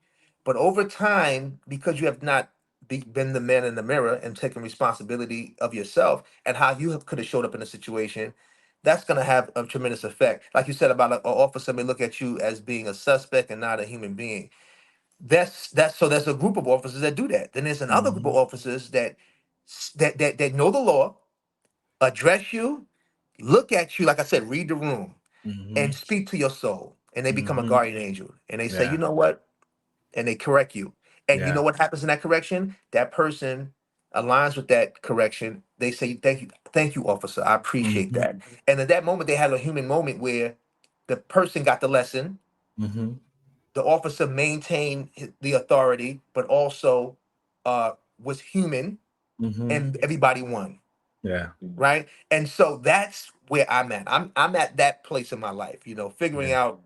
[SPEAKER 5] But over time, because you have not been the man in the mirror and taken responsibility of yourself and how you could have showed up in a situation, that's going to have a tremendous effect. Like you said about an officer may look at you as being a suspect and not a human being. So there's a group of officers that do that. Then there's another group of officers that know the law, address you, look at you, like I said, read the room, and speak to your soul. And they become a guardian angel. And they say, you know what? And they correct you. And you know what happens in that correction? That person aligns with that correction. They say, thank you, officer. I appreciate that. And at that moment, they had a human moment where the person got the lesson. The officer maintained the authority, but also was human, and everybody won.
[SPEAKER 6] Yeah.
[SPEAKER 5] Right. And so that's where I'm at. I'm at that place in my life, figuring out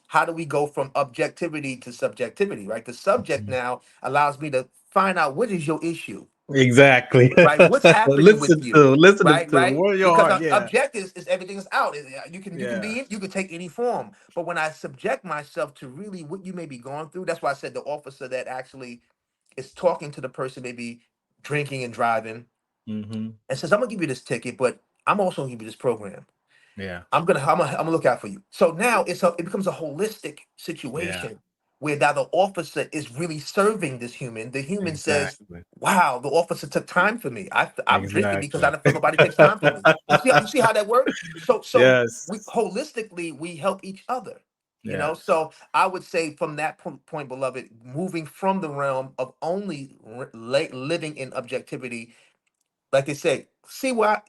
[SPEAKER 5] how do we go from objectivity to subjectivity, right? The subject now allows me to find out what is your issue,
[SPEAKER 6] Exactly.
[SPEAKER 5] right? What's happening with you,
[SPEAKER 6] listening
[SPEAKER 5] right?
[SPEAKER 6] to
[SPEAKER 5] Right?
[SPEAKER 6] what your
[SPEAKER 5] Because
[SPEAKER 6] heart,
[SPEAKER 5] objective is everything's out. You can take any form, but when I subject myself to really what you may be going through, that's why I said the officer that actually is talking to the person maybe drinking and driving, and says, "I'm gonna give you this ticket, but I'm also gonna give you this program.
[SPEAKER 6] Yeah.
[SPEAKER 5] I'm gonna look out for you." So now it becomes a holistic situation where now the officer is really serving this human. The human says, "Wow, the officer took time for me. I'm drinking because I don't feel nobody takes time for me." You see how that works? So
[SPEAKER 6] Yes.
[SPEAKER 5] we holistically we help each other. You know, so I would say from that point, beloved, moving from the realm of only living in objectivity, like they say, see wear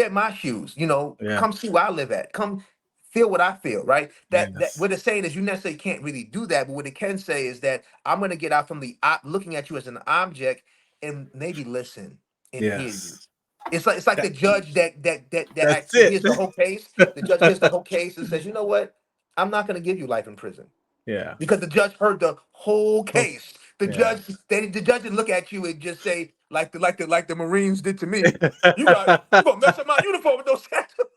[SPEAKER 5] my shoes, you know, come see where I live at, come feel what I feel, right? That what it's saying is you necessarily can't really do that, but what it can say is that I'm going to get out from the looking at you as an object and maybe listen and hear you. It's like the judge that actually hears the whole case. The judge hears the whole case and says, you know what? I'm not going to give you life in prison.
[SPEAKER 6] Yeah.
[SPEAKER 5] Because the judge heard the whole case. The judge didn't look at you and just say, like the Marines did to me, you gonna mess up my uniform with those tattoos.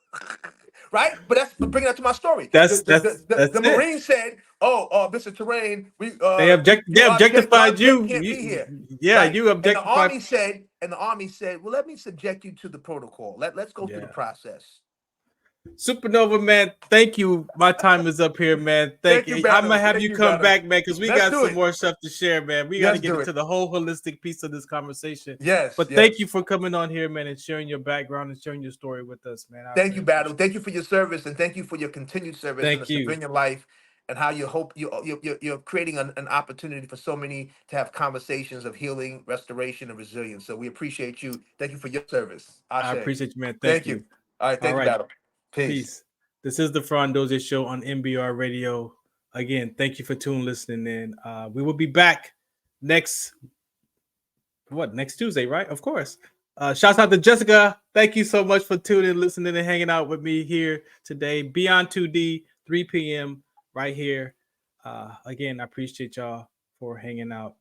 [SPEAKER 5] Right? But bringing that to my story. The Marine said, "Oh, Mr. Terrain,
[SPEAKER 6] they objectified you.
[SPEAKER 5] Can't be here."
[SPEAKER 6] Yeah,
[SPEAKER 5] right?
[SPEAKER 6] you objectified.
[SPEAKER 5] And the army said, "Well, let me subject you to the protocol. Let's go through the process."
[SPEAKER 6] SupaNova, man, thank you. My time is up here, man. Thank you. I'm gonna have you come back, man, because we got some more stuff to share, man. We got to get into the whole holistic piece of this conversation.
[SPEAKER 5] Yes.
[SPEAKER 6] But thank you for coming on here, man, and sharing your background and sharing your story with us, man.
[SPEAKER 5] Thank you, Battle. Thank you for your service, and thank you for your continued service in the civilian life, and how you hope you're creating an opportunity for so many to have conversations of healing, restoration, and resilience. So we appreciate you. Thank you for your service.
[SPEAKER 6] I appreciate you, man.
[SPEAKER 5] Thank you. All right, thank you, Battle. Peace.
[SPEAKER 6] This is the Farron Dozier Show on MBR Radio. Again, thank you for listening in. We will be back next Tuesday, right? Of course. Shouts out to Jessica. Thank you so much for tuning, listening, and hanging out with me here today. Beyond 2D, 3 p.m. right here. Again, I appreciate y'all for hanging out.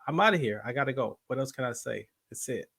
[SPEAKER 6] I'm out of here. I got to go. What else can I say? That's it.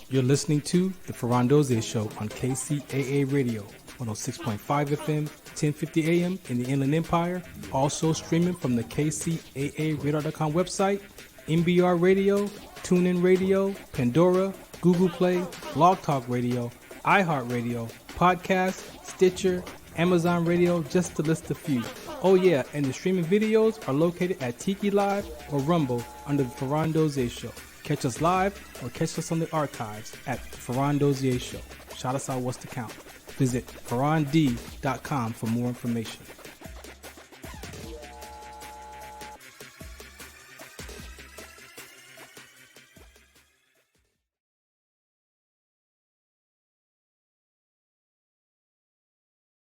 [SPEAKER 2] You're listening to the Farron Dozier Show on KCAA Radio, 106.5 FM, 1050 AM in the Inland Empire. Also streaming from the KCAARadar.com website, MBR Radio, TuneIn Radio, Pandora, Google Play, Blog Talk Radio, iHeartRadio, Podcast, Stitcher, Amazon Radio, just to list a few. Oh yeah, and the streaming videos are located at Tiki Live or Rumble under the Farron Dozier Show. Catch us live or catch us on the archives at the Farron Dozier Show. Shout us out, what's the count? Visit farrond.com for more information.